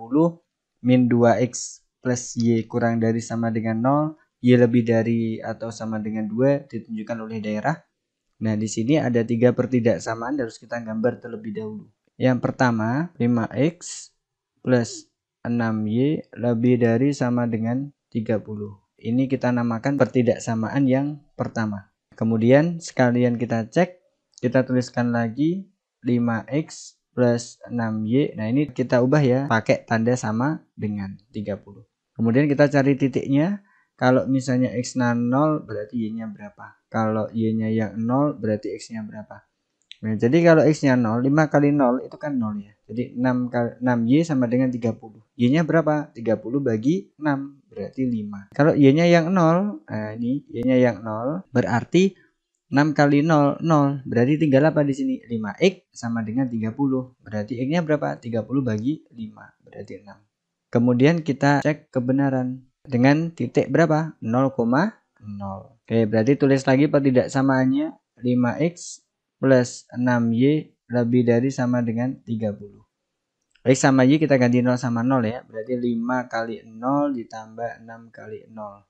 min 2x plus y kurang dari sama dengan 0, y lebih dari atau sama dengan 2 ditunjukkan oleh daerah. Nah, di sini ada 3 pertidaksamaan harus kita gambar terlebih dahulu. Yang pertama, 5x plus 6y lebih dari sama dengan 30. Ini kita namakan pertidaksamaan yang pertama. Kemudian sekalian kita cek, kita tuliskan lagi 5x plus 6y. Nah, ini kita ubah ya, pakai tanda sama dengan 30. Kemudian kita cari titiknya. Kalau misalnya x-nya 0 berarti y-nya berapa? Kalau y-nya yang 0 berarti x-nya berapa? Nah, jadi kalau x-nya 0, 5 kali 0 itu kan 0 ya. Jadi 6y sama dengan 30. Y-nya berapa? 30 bagi 6 berarti 5. Kalau y-nya yang 0, nah ini y-nya yang 0 berarti 6 kali 0, 0. Berarti tinggal apa di sini? 5x sama dengan 30. Berarti x-nya berapa? 30 bagi 5. Berarti 6. Kemudian kita cek kebenaran dengan titik berapa? 0,0. Oke, berarti tulis lagi pertidaksamaannya 5x plus 6y lebih dari sama dengan 30. X sama Y kita ganti 0 sama 0 ya. Berarti 5 kali 0 ditambah 6 kali 0.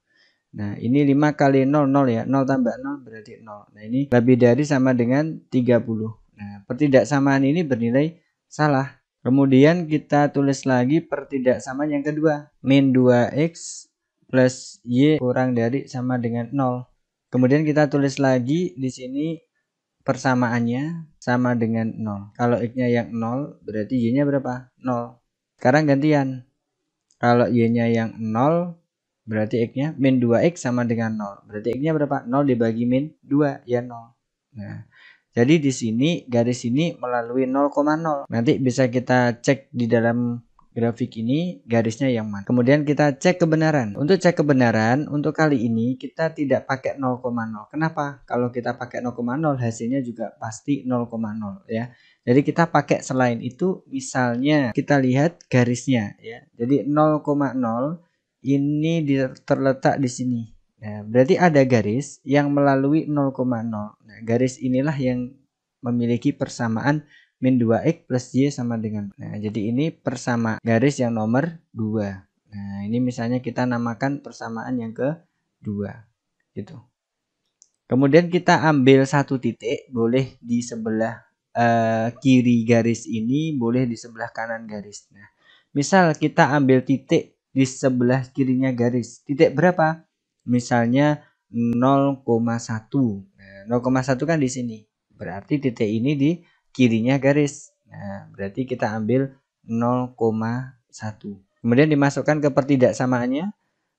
Nah, ini 5 kali 0, 0 ya. 0 tambah 0 berarti 0. Nah, ini lebih dari sama dengan 30. Nah, pertidaksamaan ini bernilai salah. Kemudian kita tulis lagi pertidaksamaan yang kedua. Min 2x plus Y kurang dari sama dengan 0. Kemudian kita tulis lagi di sini persamaannya sama dengan 0. Kalau x-nya yang 0, berarti y-nya berapa? 0. Sekarang gantian. Kalau y-nya yang 0, berarti x-nya min 2x sama dengan 0. Berarti x-nya berapa? 0 dibagi min 2, ya 0. Nah, jadi di sini garis ini melalui 0,0. Nanti bisa kita cek di dalam grafik ini garisnya yang mana. Kemudian kita cek kebenaran. Untuk cek kebenaran, untuk kali ini kita tidak pakai 0,0. Kenapa? Kalau kita pakai 0,0 hasilnya juga pasti 0,0 ya. Jadi kita pakai selain itu, misalnya kita lihat garisnya ya. Jadi 0,0 ini terletak di sini. Nah, berarti ada garis yang melalui 0,0. Nah, garis inilah yang memiliki persamaan min 2x plus y sama dengan. Nah, jadi ini persamaan garis yang nomor 2. Nah, ini misalnya kita namakan persamaan yang kedua. Gitu. Kemudian kita ambil satu titik, boleh di sebelah kiri garis ini, boleh di sebelah kanan garis. Nah, misal kita ambil titik di sebelah kirinya garis. Titik berapa? Misalnya 0,1. Nah, 0,1 kan di sini. Berarti titik ini di kirinya garis. Nah, berarti kita ambil 0,1. Kemudian dimasukkan ke pertidaksamaannya.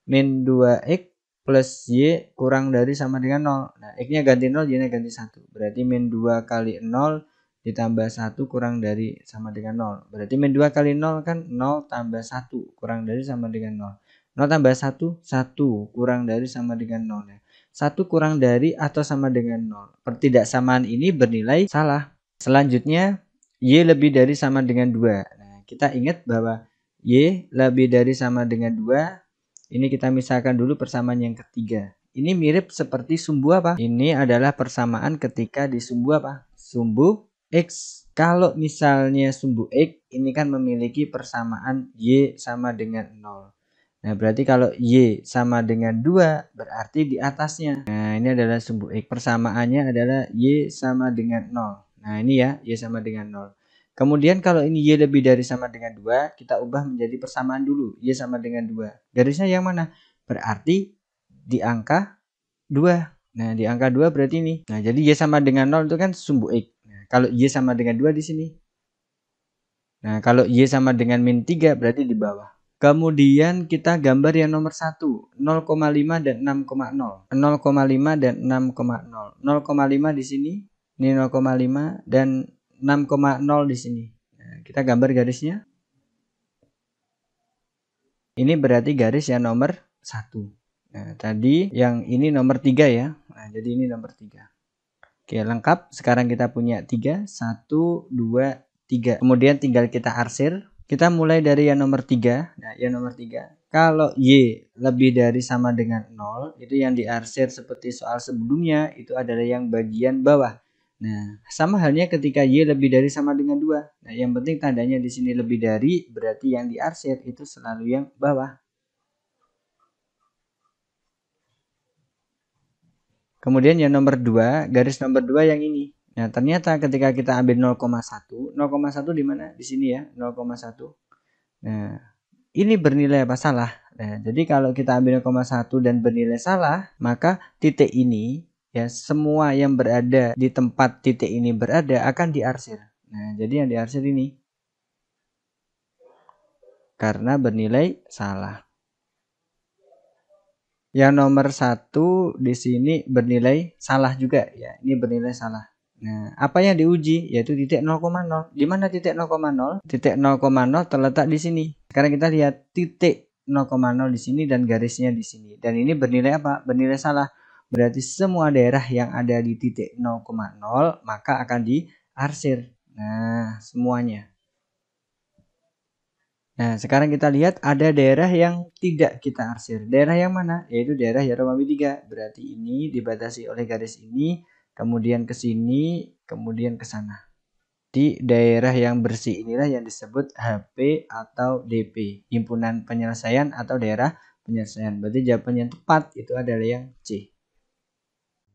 Min 2x plus y kurang dari sama dengan 0. Nah, x-nya ganti 0, y-nya ganti 1. Berarti min 2 kali 0 ditambah 1 kurang dari sama dengan 0. Berarti min 2 kali 0 kan 0 tambah 1 kurang dari sama dengan 0. 0 tambah 1, 1 kurang dari sama dengan 0. 1 kurang dari atau sama dengan 0. Pertidaksamaan ini bernilai salah. Selanjutnya, y lebih dari sama dengan 2. Nah, kita ingat bahwa y lebih dari sama dengan 2. Ini kita misalkan dulu persamaan yang ketiga. Ini mirip seperti sumbu apa? Ini adalah persamaan ketika di sumbu apa? Sumbu x. Kalau misalnya sumbu x, ini kan memiliki persamaan y sama dengan 0. Nah, berarti kalau y sama dengan 2, berarti di atasnya. Nah, ini adalah sumbu x. Persamaannya adalah y sama dengan 0. Nah, ini ya, y sama dengan 0. Kemudian kalau ini y lebih dari sama dengan 2, kita ubah menjadi persamaan dulu. Y sama dengan 2. Garisnya yang mana? Berarti di angka 2. Nah, di angka 2 berarti ini. Nah, jadi y sama dengan 0 itu kan sumbu x. Nah, kalau y sama dengan 2 di sini. Nah, kalau y sama dengan min 3 berarti di bawah. Kemudian kita gambar yang nomor 1, 0,5 dan 6,0. 0,5 dan 6,0. 0,5 di sini, ini 0,5 dan 6,0 di sini. Nah, kita gambar garisnya. Ini berarti garis yang nomor 1. Nah, tadi yang ini nomor 3 ya. Nah, jadi ini nomor 3. Oke, lengkap. Sekarang kita punya 3, 1, 2, 3. Kemudian tinggal kita arsir. Kita mulai dari yang nomor 3. Nah, yang nomor 3. Kalau y lebih dari sama dengan 0, itu yang diarsir seperti soal sebelumnya, itu adalah yang bagian bawah. Nah, sama halnya ketika y lebih dari sama dengan 2. Nah, yang penting tandanya di sini lebih dari, berarti yang diarsir itu selalu yang bawah. Kemudian yang nomor 2, garis nomor 2 yang ini. Nah, ternyata ketika kita ambil 0,1, 0,1 di mana? Di sini ya, 0,1. Nah, ini bernilai apa? Salah. Nah, jadi kalau kita ambil 0,1 dan bernilai salah, maka titik ini, ya semua yang berada di tempat titik ini berada akan diarsir. Nah, jadi yang diarsir ini. Karena bernilai salah. Yang nomor 1 di sini bernilai salah juga, ya. Ini bernilai salah. Nah, apa yang diuji? Yaitu titik 0,0. Di mana titik 0,0? Titik 0,0 terletak di sini. Sekarang kita lihat titik 0,0 di sini dan garisnya di sini. Dan ini bernilai apa? Bernilai salah. berarti semua daerah yang ada di titik 0,0 maka akan diarsir. Nah, semuanya. Nah, sekarang kita lihat ada daerah yang tidak kita arsir. Daerah yang mana? Yaitu daerah Yaromawi 3. Berarti ini dibatasi oleh garis ini, kemudian ke sini, kemudian ke sana. Di daerah yang bersih inilah yang disebut HP atau DP, himpunan penyelesaian atau daerah penyelesaian. Berarti jawaban yang tepat itu adalah yang C.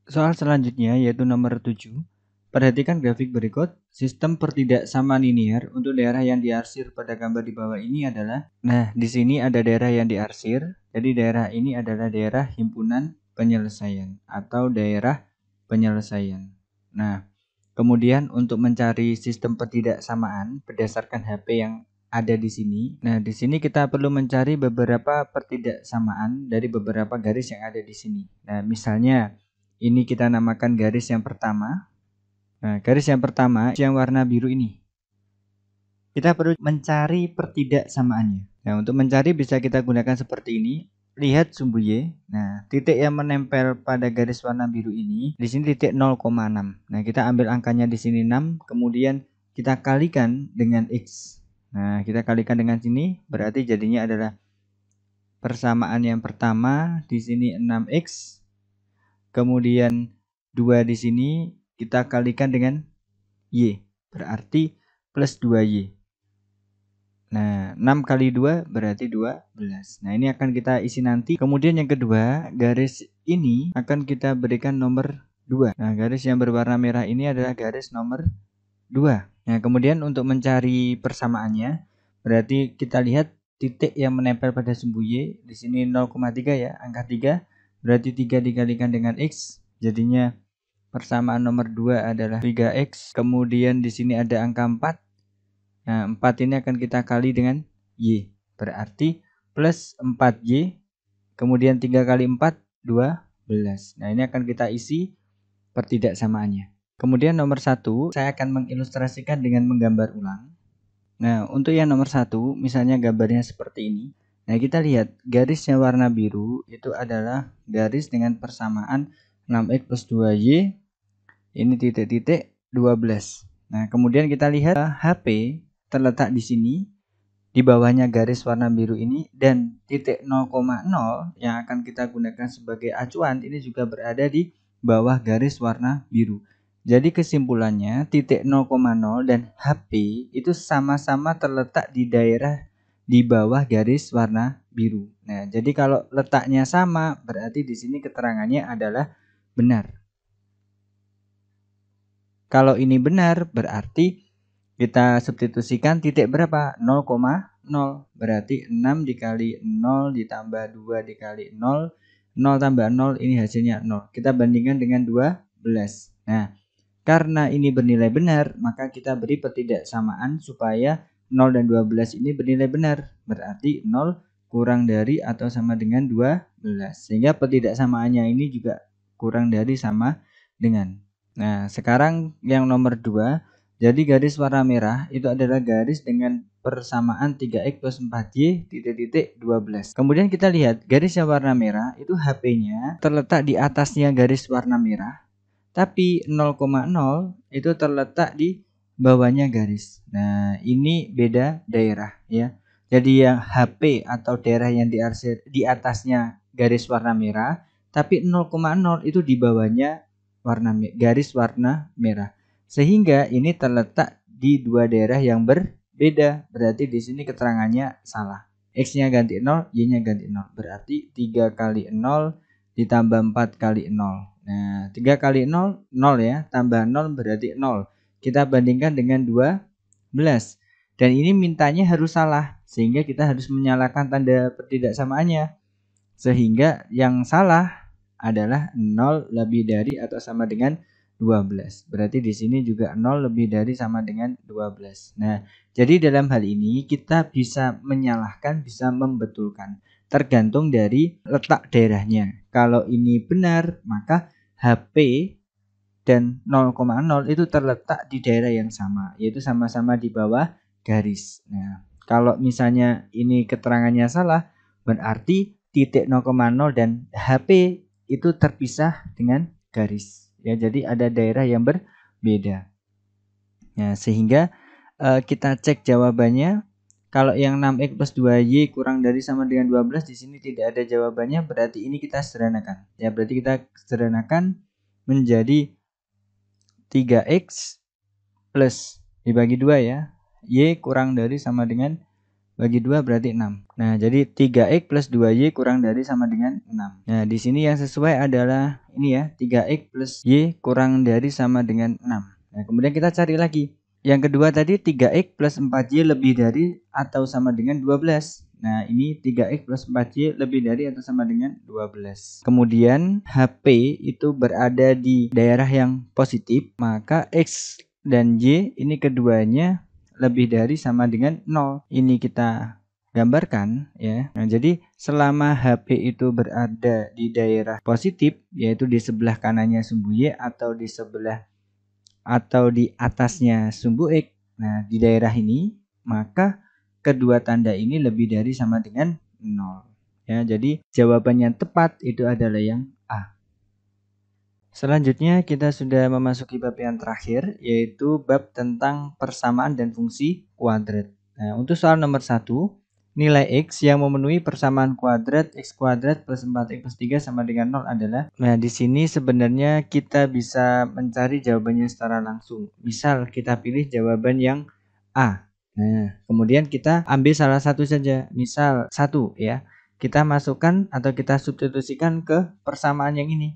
Soal selanjutnya yaitu nomor 7. Perhatikan grafik berikut. Sistem pertidaksamaan linear untuk daerah yang diarsir pada gambar di bawah ini adalah, nah di sini ada daerah yang diarsir. Jadi daerah ini adalah daerah himpunan penyelesaian atau daerah penyelesaian. Nah, kemudian untuk mencari sistem pertidaksamaan berdasarkan HP yang ada di sini. Nah, di sini kita perlu mencari beberapa pertidaksamaan dari beberapa garis yang ada di sini. Nah, misalnya ini kita namakan garis yang pertama. Nah, garis yang pertama yang warna biru ini. Kita perlu mencari pertidaksamaannya. Nah, untuk mencari bisa kita gunakan seperti ini. Lihat sumbu Y. Nah, titik yang menempel pada garis warna biru ini di sini titik 0,6. Nah, kita ambil angkanya di sini 6, kemudian kita kalikan dengan X. Nah, kita kalikan dengan sini berarti jadinya adalah persamaan yang pertama di sini 6X. Kemudian 2 di sini kita kalikan dengan Y, berarti plus 2Y. Nah, 6 kali 2 berarti 12. Nah, ini akan kita isi nanti. Kemudian yang kedua, garis ini akan kita berikan nomor 2. Nah, garis yang berwarna merah ini adalah garis nomor 2. Nah, kemudian untuk mencari persamaannya, berarti kita lihat titik yang menempel pada sumbu Y. Di sini 0,3 ya, angka 3. Berarti 3 dikalikan dengan X, jadinya persamaan nomor 2 adalah 3X. Kemudian di sini ada angka 4. Nah, 4 ini akan kita kali dengan Y. Berarti plus 4Y. Kemudian 3 kali 4, 12. Nah, ini akan kita isi pertidaksamaannya. Kemudian nomor 1, saya akan mengilustrasikan dengan menggambar ulang. Nah, untuk yang nomor 1, misalnya gambarnya seperti ini. Nah, kita lihat garisnya warna biru itu adalah garis dengan persamaan 6X plus 2Y. Ini titik-titik 12. Nah, kemudian kita lihat HP terletak di sini. Di bawahnya garis warna biru ini dan titik 0,0 yang akan kita gunakan sebagai acuan ini juga berada di bawah garis warna biru. Jadi kesimpulannya titik 0,0 dan HP itu sama-sama terletak di daerah di bawah garis warna biru. Nah, jadi kalau letaknya sama berarti di sini keterangannya adalah benar. Kalau ini benar berarti kita substitusikan titik berapa? 0,0. Berarti 6 dikali 0 ditambah 2 dikali 0. 0 tambah 0 ini hasilnya 0. Kita bandingkan dengan 12. Nah, karena ini bernilai benar, maka kita beri pertidaksamaan supaya 0 dan 12 ini bernilai benar. Berarti 0 kurang dari atau sama dengan 12. Sehingga pertidaksamaannya ini juga kurang dari sama dengan. Nah, sekarang yang nomor 2. Jadi garis warna merah itu adalah garis dengan persamaan 3X plus 4Y titik-titik 12. Kemudian kita lihat garis yang warna merah itu HP-nya terletak di atasnya garis warna merah. Tapi 0,0 itu terletak di bawahnya garis. Nah, ini beda daerah ya. Jadi yang HP atau daerah yang diarsir di atasnya garis warna merah, tapi 0,0 itu di bawahnya garis warna merah. Sehingga ini terletak di dua daerah yang berbeda. Berarti di sini keterangannya salah. X-nya ganti 0, Y-nya ganti 0. Berarti 3 kali 0 ditambah 4 kali 0. Nah, 3 kali 0, 0 ya. Tambah 0 berarti 0. Kita bandingkan dengan 12. Dan ini mintanya harus salah. Sehingga kita harus menyalakan tanda pertidaksamaannya. Sehingga yang salah adalah 0 lebih dari atau sama dengan 12. Berarti di sini juga 0 lebih dari sama dengan 12. Nah, jadi dalam hal ini kita bisa menyalahkan, bisa membetulkan. Tergantung dari letak daerahnya. Kalau ini benar, maka HP dan 0,0 itu terletak di daerah yang sama, yaitu sama-sama di bawah garis. Nah, kalau misalnya ini keterangannya salah, berarti titik 0,0 dan HP itu terpisah dengan garis. Ya, jadi ada daerah yang berbeda. Nah, sehingga kita cek jawabannya. Kalau yang 6x plus 2y kurang dari sama dengan 12 di sini tidak ada jawabannya, berarti ini kita sederhanakan. Ya, berarti kita sederhanakan menjadi 3x plus dibagi 2 ya. Y kurang dari sama dengan bagi 2 berarti 6. Nah, jadi 3x plus 2y kurang dari sama dengan 6. Nah, di sini yang sesuai adalah ini ya, 3x plus y kurang dari sama dengan 6. Nah, kemudian kita cari lagi. Yang kedua tadi 3x plus 4y lebih dari atau sama dengan 12. Nah, ini 3x plus 4y lebih dari atau sama dengan 12. Kemudian HP itu berada di daerah yang positif, maka X dan Y ini keduanya lebih dari sama dengan 0. Ini kita gambarkan ya. Nah, jadi selama HP itu berada di daerah positif, yaitu di sebelah kanannya sumbu Y atau di sebelah atau di atasnya sumbu X. Nah, di daerah ini maka kedua tanda ini lebih dari sama dengan 0. Ya, jadi jawaban yang tepat itu adalah yang A. Selanjutnya kita sudah memasuki bab yang terakhir, yaitu bab tentang persamaan dan fungsi kuadrat. Nah, untuk soal nomor 1, nilai X yang memenuhi persamaan kuadrat X kuadrat plus 4X plus 3 sama dengan 0 adalah. Nah, di sini sebenarnya kita bisa mencari jawabannya secara langsung. Misal kita pilih jawaban yang A. Nah, kemudian kita ambil salah satu saja. Misal 1 ya. Kita masukkan atau kita substitusikan ke persamaan yang ini.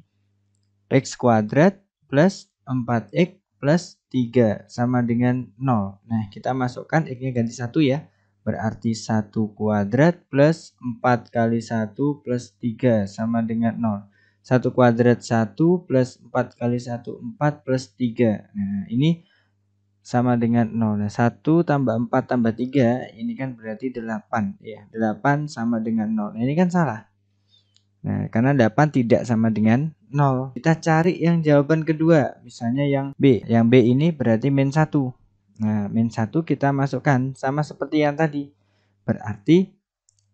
X kuadrat plus 4X plus 3 sama dengan 0. Nah, kita masukkan X-nya ganti 1 ya. Berarti 1 kuadrat plus 4 kali 1 plus 3 sama dengan 0. 1 kuadrat 1 plus 4 kali 1 4 plus 3. Nah, ini sama dengan 0. Nah, 1 tambah 4 tambah 3 ini kan berarti 8 ya. 8 sama dengan 0. Nah, ini kan salah. Nah, karena 8 tidak sama dengan 0. Kita cari yang jawaban kedua, misalnya yang B. Yang B ini berarti min 1. Nah, min 1 kita masukkan sama seperti yang tadi. Berarti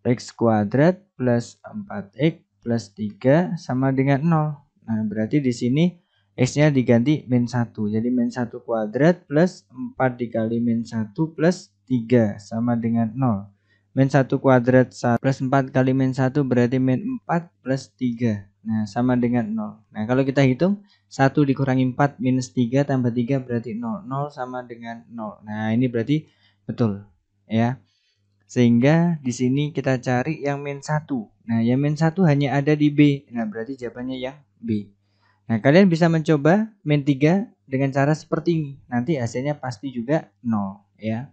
X kuadrat plus 4X plus 3 sama dengan 0. Nah, berarti di sini X-nya diganti min 1. Jadi min 1 kuadrat plus 4 dikali min 1 plus 3 sama dengan 0. Min 1 kuadrat plus 4 kali min 1 berarti min 4 plus 3. Nah, sama dengan 0. Nah, kalau kita hitung 1 dikurangi 4 minus 3 tambah 3 berarti 0. 0 sama dengan 0. Nah, ini berarti betul ya. Sehingga di sini kita cari yang min 1. Nah, yang min 1 hanya ada di B. Nah, berarti jawabannya yang B. Nah, kalian bisa mencoba min 3 dengan cara seperti ini. Nanti hasilnya pasti juga 0 ya.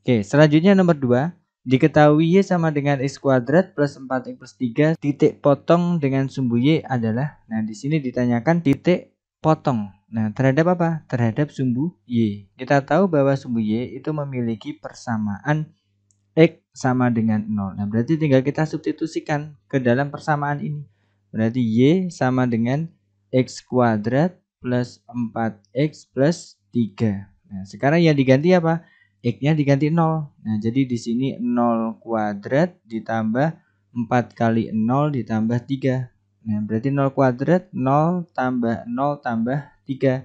Oke, selanjutnya nomor 2. Diketahui Y sama dengan X kuadrat plus 4X plus 3. Titik potong dengan sumbu Y adalah. Nah, di sini ditanyakan titik potong. Nah, terhadap apa? Terhadap sumbu Y. Kita tahu bahwa sumbu Y itu memiliki persamaan X sama dengan 0. Nah, berarti tinggal kita substitusikan ke dalam persamaan ini. Berarti Y sama dengan X kuadrat plus 4X plus 3. Nah, sekarang yang diganti apa? X-nya diganti 0. Nah, jadi di sini 0 kuadrat ditambah 4 kali 0 ditambah 3. Nah, berarti 0 kuadrat 0 tambah 0 tambah 3.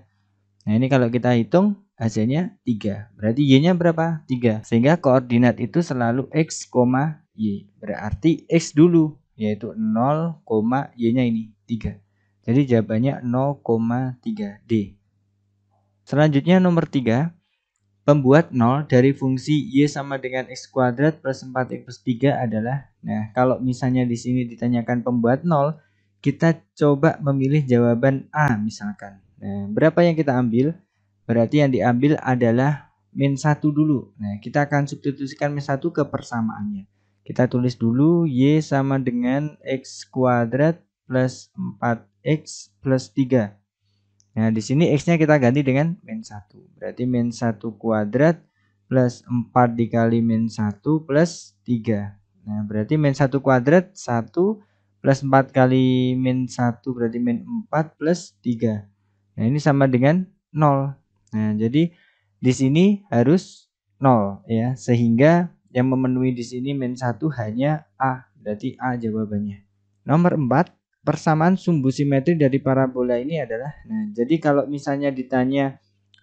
Nah, ini kalau kita hitung hasilnya 3. Berarti Y-nya berapa? 3. Sehingga koordinat itu selalu X, Y. Berarti X dulu, yaitu 0, Y-nya ini 3. Jadi jawabannya 0,3 D. Selanjutnya nomor 3. Pembuat 0 dari fungsi Y sama dengan X kuadrat plus 4X plus 3 adalah. Nah, kalau misalnya di sini ditanyakan pembuat 0, kita coba memilih jawaban A misalkan. Nah, berapa yang kita ambil? Berarti yang diambil adalah min 1 dulu. Nah, kita akan substitusikan min 1 ke persamaannya. Kita tulis dulu Y sama dengan X kuadrat plus 4X plus 3. Nah, di sini X-nya kita ganti dengan min 1. Berarti min 1 kuadrat plus 4 dikali min 1 plus 3. Nah, berarti min 1 kuadrat 1 plus 4 kali min 1 berarti min 4 plus 3. Nah, ini sama dengan 0. Nah, jadi di sini harus 0 ya. Sehingga yang memenuhi di sini min 1 hanya A. Berarti A jawabannya. Nomor 4. persamaan sumbu simetri dari parabola ini adalah, nah jadi kalau misalnya ditanya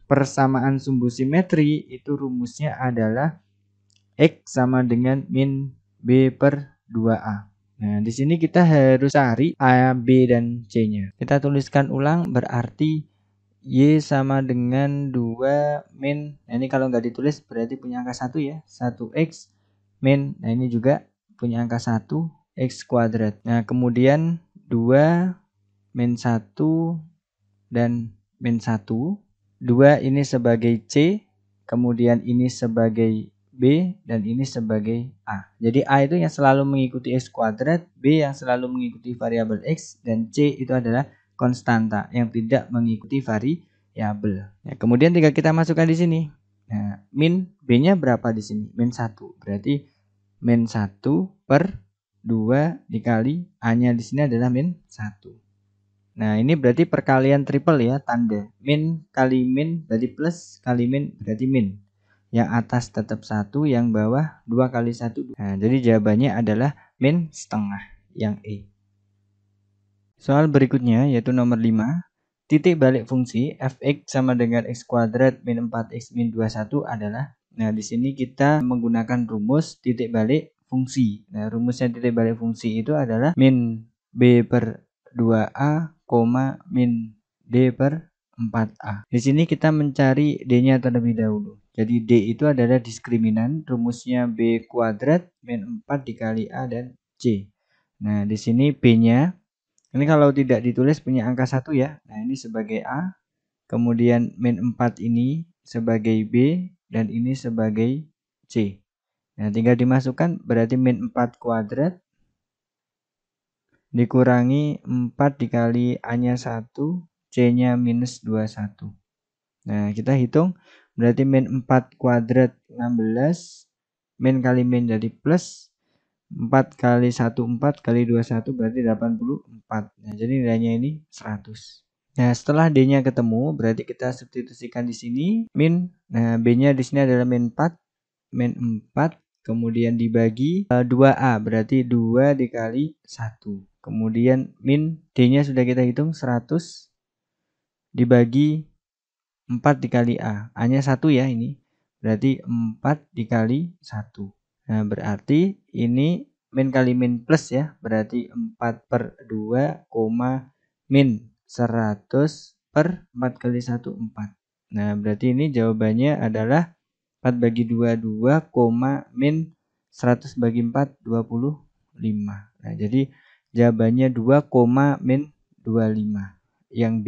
persamaan sumbu simetri, itu rumusnya adalah X sama dengan min B per 2A. Nah, di sini kita harus cari A, B, dan C-nya. Kita tuliskan ulang, berarti Y sama dengan 2 min, nah ini kalau nggak ditulis berarti punya angka 1 ya, 1X min, nah ini juga punya angka 1, X kuadrat. Nah, kemudian 2 min 1 dan min 1. 2 ini sebagai C, kemudian ini sebagai B, dan ini sebagai A. Jadi A itu yang selalu mengikuti X kuadrat, B yang selalu mengikuti variabel X, dan C itu adalah konstanta yang tidak mengikuti variabel. Nah, kemudian tinggal kita masukkan di sini. Nah, min B-nya berapa di sini? Min 1. Berarti min 1 per 2 dikali A-nya di sini adalah min 1. Nah, ini berarti perkalian triple ya, tanda. Min kali min berarti plus, kali min berarti min. Yang atas tetap 1, yang bawah 2 kali 1. Nah, jadi jawabannya adalah min setengah, yang E. Soal berikutnya yaitu nomor 5. Titik balik fungsi fx sama dengan x kuadrat min 4x min 21 adalah, nah di sini kita menggunakan rumus titik balik fungsi. Nah, rumusnya titik balik fungsi itu adalah min b per 2a, min d per 4a. Di sini kita mencari d-nya terlebih dahulu. Jadi d itu adalah diskriminan, rumusnya b kuadrat min 4 dikali a dan c. Nah, di sini b-nya ini kalau tidak ditulis punya angka 1 ya. Nah, ini sebagai A, kemudian min 4 ini sebagai B, dan ini sebagai C. Nah, tinggal dimasukkan, berarti min 4 kuadrat dikurangi 4 dikali A-nya 1, C-nya minus 21. Nah, kita hitung, berarti min 4 kuadrat 16, min kali min jadi plus, 4 kali 1 4 kali 2 1 berarti 84. Nah, jadi nilainya ini 100. Nah, setelah D-nya ketemu berarti kita substitusikan di sini min. Nah, B-nya di sini adalah min 4, kemudian dibagi 2A berarti 2 dikali 1. Kemudian min D-nya sudah kita hitung 100 dibagi 4 dikali A. A-nya 1 ya ini. Berarti 4 dikali 1. Nah, berarti ini min kali min plus ya. Berarti 4 per 2, min 100 per 4 kali 1, 4. Nah, berarti ini jawabannya adalah 4 bagi 2, 2, min 100 bagi 4, 25. Nah, jadi jawabannya 2, min 25. Yang B.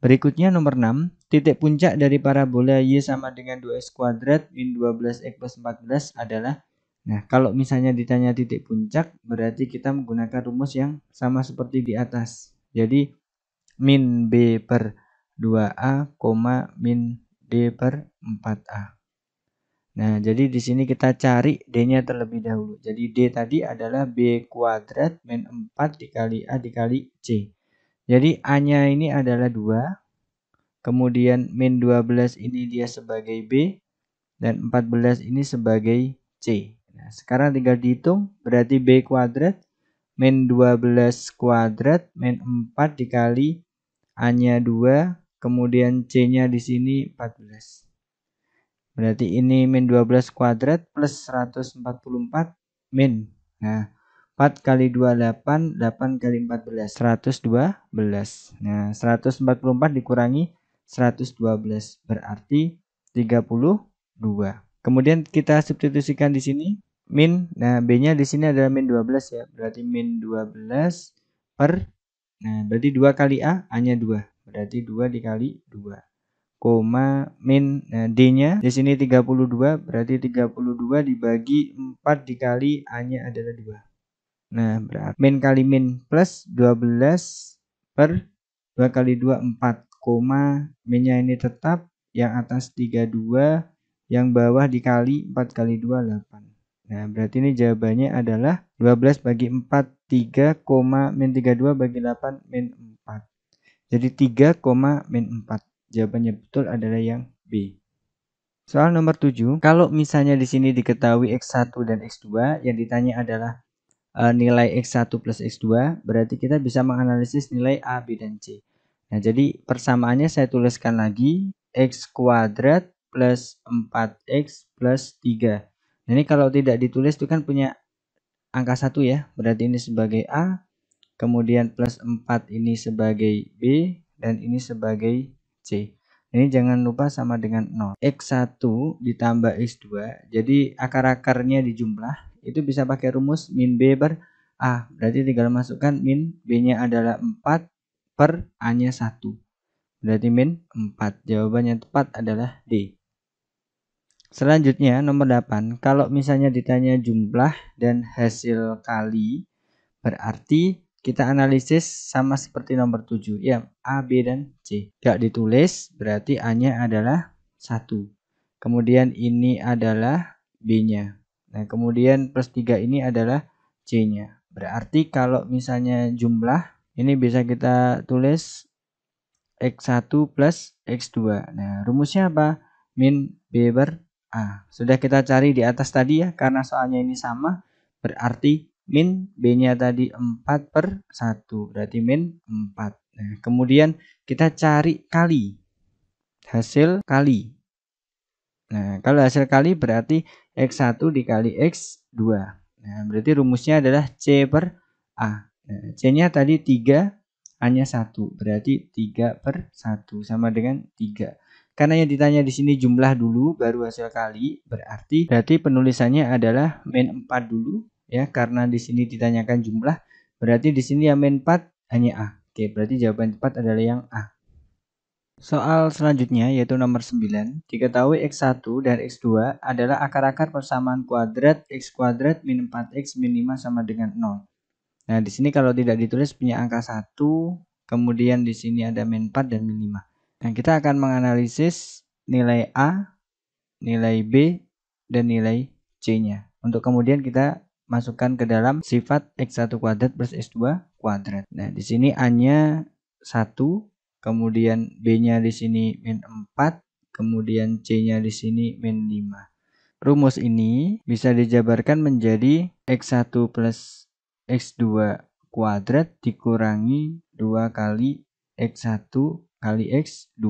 Berikutnya nomor 6. Titik puncak dari parabola Y sama dengan 2x kuadrat min 12x plus 14 adalah, nah kalau misalnya ditanya titik puncak berarti kita menggunakan rumus yang sama seperti di atas. Jadi min B per 2A, min D per 4A. Nah, jadi di sini kita cari D-nya terlebih dahulu. Jadi D tadi adalah B kuadrat min 4 dikali A dikali C. Jadi A-nya ini adalah 2, kemudian min 12 ini dia sebagai B, dan 14 ini sebagai C. Nah, sekarang tinggal dihitung, berarti B kuadrat min 12 kuadrat min 4 dikali A-nya 2, kemudian C-nya di sini 14. Berarti ini min 12 kuadrat plus 144 min. Nah, 4 kali 2 8, 8 kali 14 112. Nah, 144 dikurangi 112 berarti 32. Kemudian kita substitusikan di sini min. Nah, B-nya di sini adalah min 12 ya. Berarti min 12 per, nah berarti 2 kali A, A-nya 2. Berarti 2 dikali 2. Min, nah D-nya di sini 32, berarti 32 dibagi 4 dikali A-nya adalah 2. Nah, berarti min kali min plus 12 per 2 kali 2 4, minnya ini tetap, yang atas 32, yang bawah dikali 4 kali 2 8. Nah, berarti ini jawabannya adalah 12 bagi 4 3, min 32 bagi 8 min 4. Jadi 3, min 4. Jawabannya betul adalah yang B. Soal nomor 7, kalau misalnya di sini diketahui X1 dan X2, yang ditanya adalah nilai X1 plus X2, berarti kita bisa menganalisis nilai A, B, dan C. Nah, jadi persamaannya saya tuliskan lagi, X kuadrat plus 4X plus 3. Nah, ini kalau tidak ditulis itu kan punya angka 1 ya, berarti ini sebagai A, kemudian plus 4 ini sebagai B, dan ini sebagai C. Ini jangan lupa sama dengan 0. X1 ditambah X2, jadi akar-akarnya dijumlah, itu bisa pakai rumus min B per A. Berarti tinggal masukkan min B-nya adalah 4 per A-nya 1. Berarti min 4. Jawaban yang tepat adalah D. Selanjutnya nomor 8. Kalau misalnya ditanya jumlah dan hasil kali, berarti kita analisis sama seperti nomor 7. Ya, A, B, dan C. Gak ditulis, berarti A-nya adalah 1. Kemudian ini adalah B-nya. Nah, kemudian plus 3 ini adalah C-nya. Berarti kalau misalnya jumlah, ini bisa kita tulis X1 plus X2. Nah, rumusnya apa? Min B per A. Sudah kita cari di atas tadi ya, karena soalnya ini sama, berarti min B-nya tadi 4 per 1. Berarti min 4. Nah, kemudian kita cari kali. Hasil kali. Nah, kalau hasil kali berarti X1 dikali X2. Nah, berarti rumusnya adalah C per A. Nah, C-nya tadi 3, A-nya 1. Berarti 3 per 1 sama dengan 3. Karena yang ditanya di sini jumlah dulu baru hasil kali, berarti penulisannya adalah min 4 dulu ya, karena di sini ditanyakan jumlah, berarti di sini yang min 4 hanya A. Oke, berarti jawaban tepat adalah yang A. Soal selanjutnya yaitu nomor 9. Diketahui X1 dan X2 adalah akar-akar persamaan kuadrat X kuadrat min 4X min 5 sama dengan 0. Nah, di sini kalau tidak ditulis punya angka 1, kemudian di sini ada min 4 dan min 5. Nah, kita akan menganalisis nilai A, nilai B, dan nilai C-nya. Untuk kemudian kita masukkan ke dalam sifat X1 kuadrat plus X2 kuadrat. Nah, di sini A-nya 1, kemudian B-nya di sini min 4, kemudian C-nya di sini min 5. Rumus ini bisa dijabarkan menjadi X1 plus X2 kuadrat dikurangi 2 kali X1 kali X2.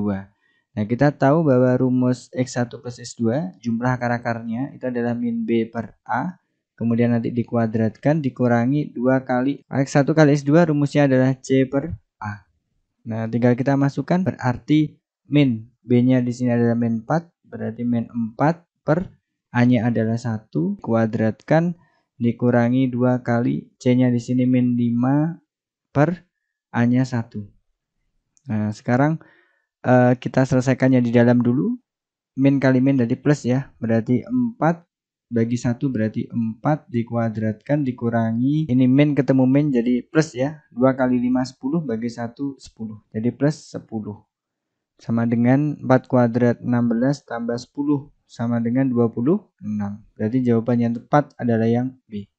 Nah, kita tahu bahwa rumus X1 plus X2 jumlah akar-akarnya itu adalah min B per A. Kemudian nanti dikuadratkan dikurangi 2 kali X1 kali X2, rumusnya adalah C per A. Nah, tinggal kita masukkan, berarti min B-nya di sini adalah min 4, berarti min 4 per A-nya adalah 1, kuadratkan dikurangi 2 kali C-nya di sini min 5 per A-nya 1. Nah, sekarang kita selesaikannya di dalam dulu. Min kali min dari plus ya, berarti 4 bagi 1 berarti 4 dikuadratkan dikurangi, ini min ketemu min jadi plus ya, 2 kali 5 10 bagi 1 10, jadi plus 10 sama dengan 4 kuadrat 16 tambah 10 sama dengan 26. Berarti jawaban yang tepat adalah yang B.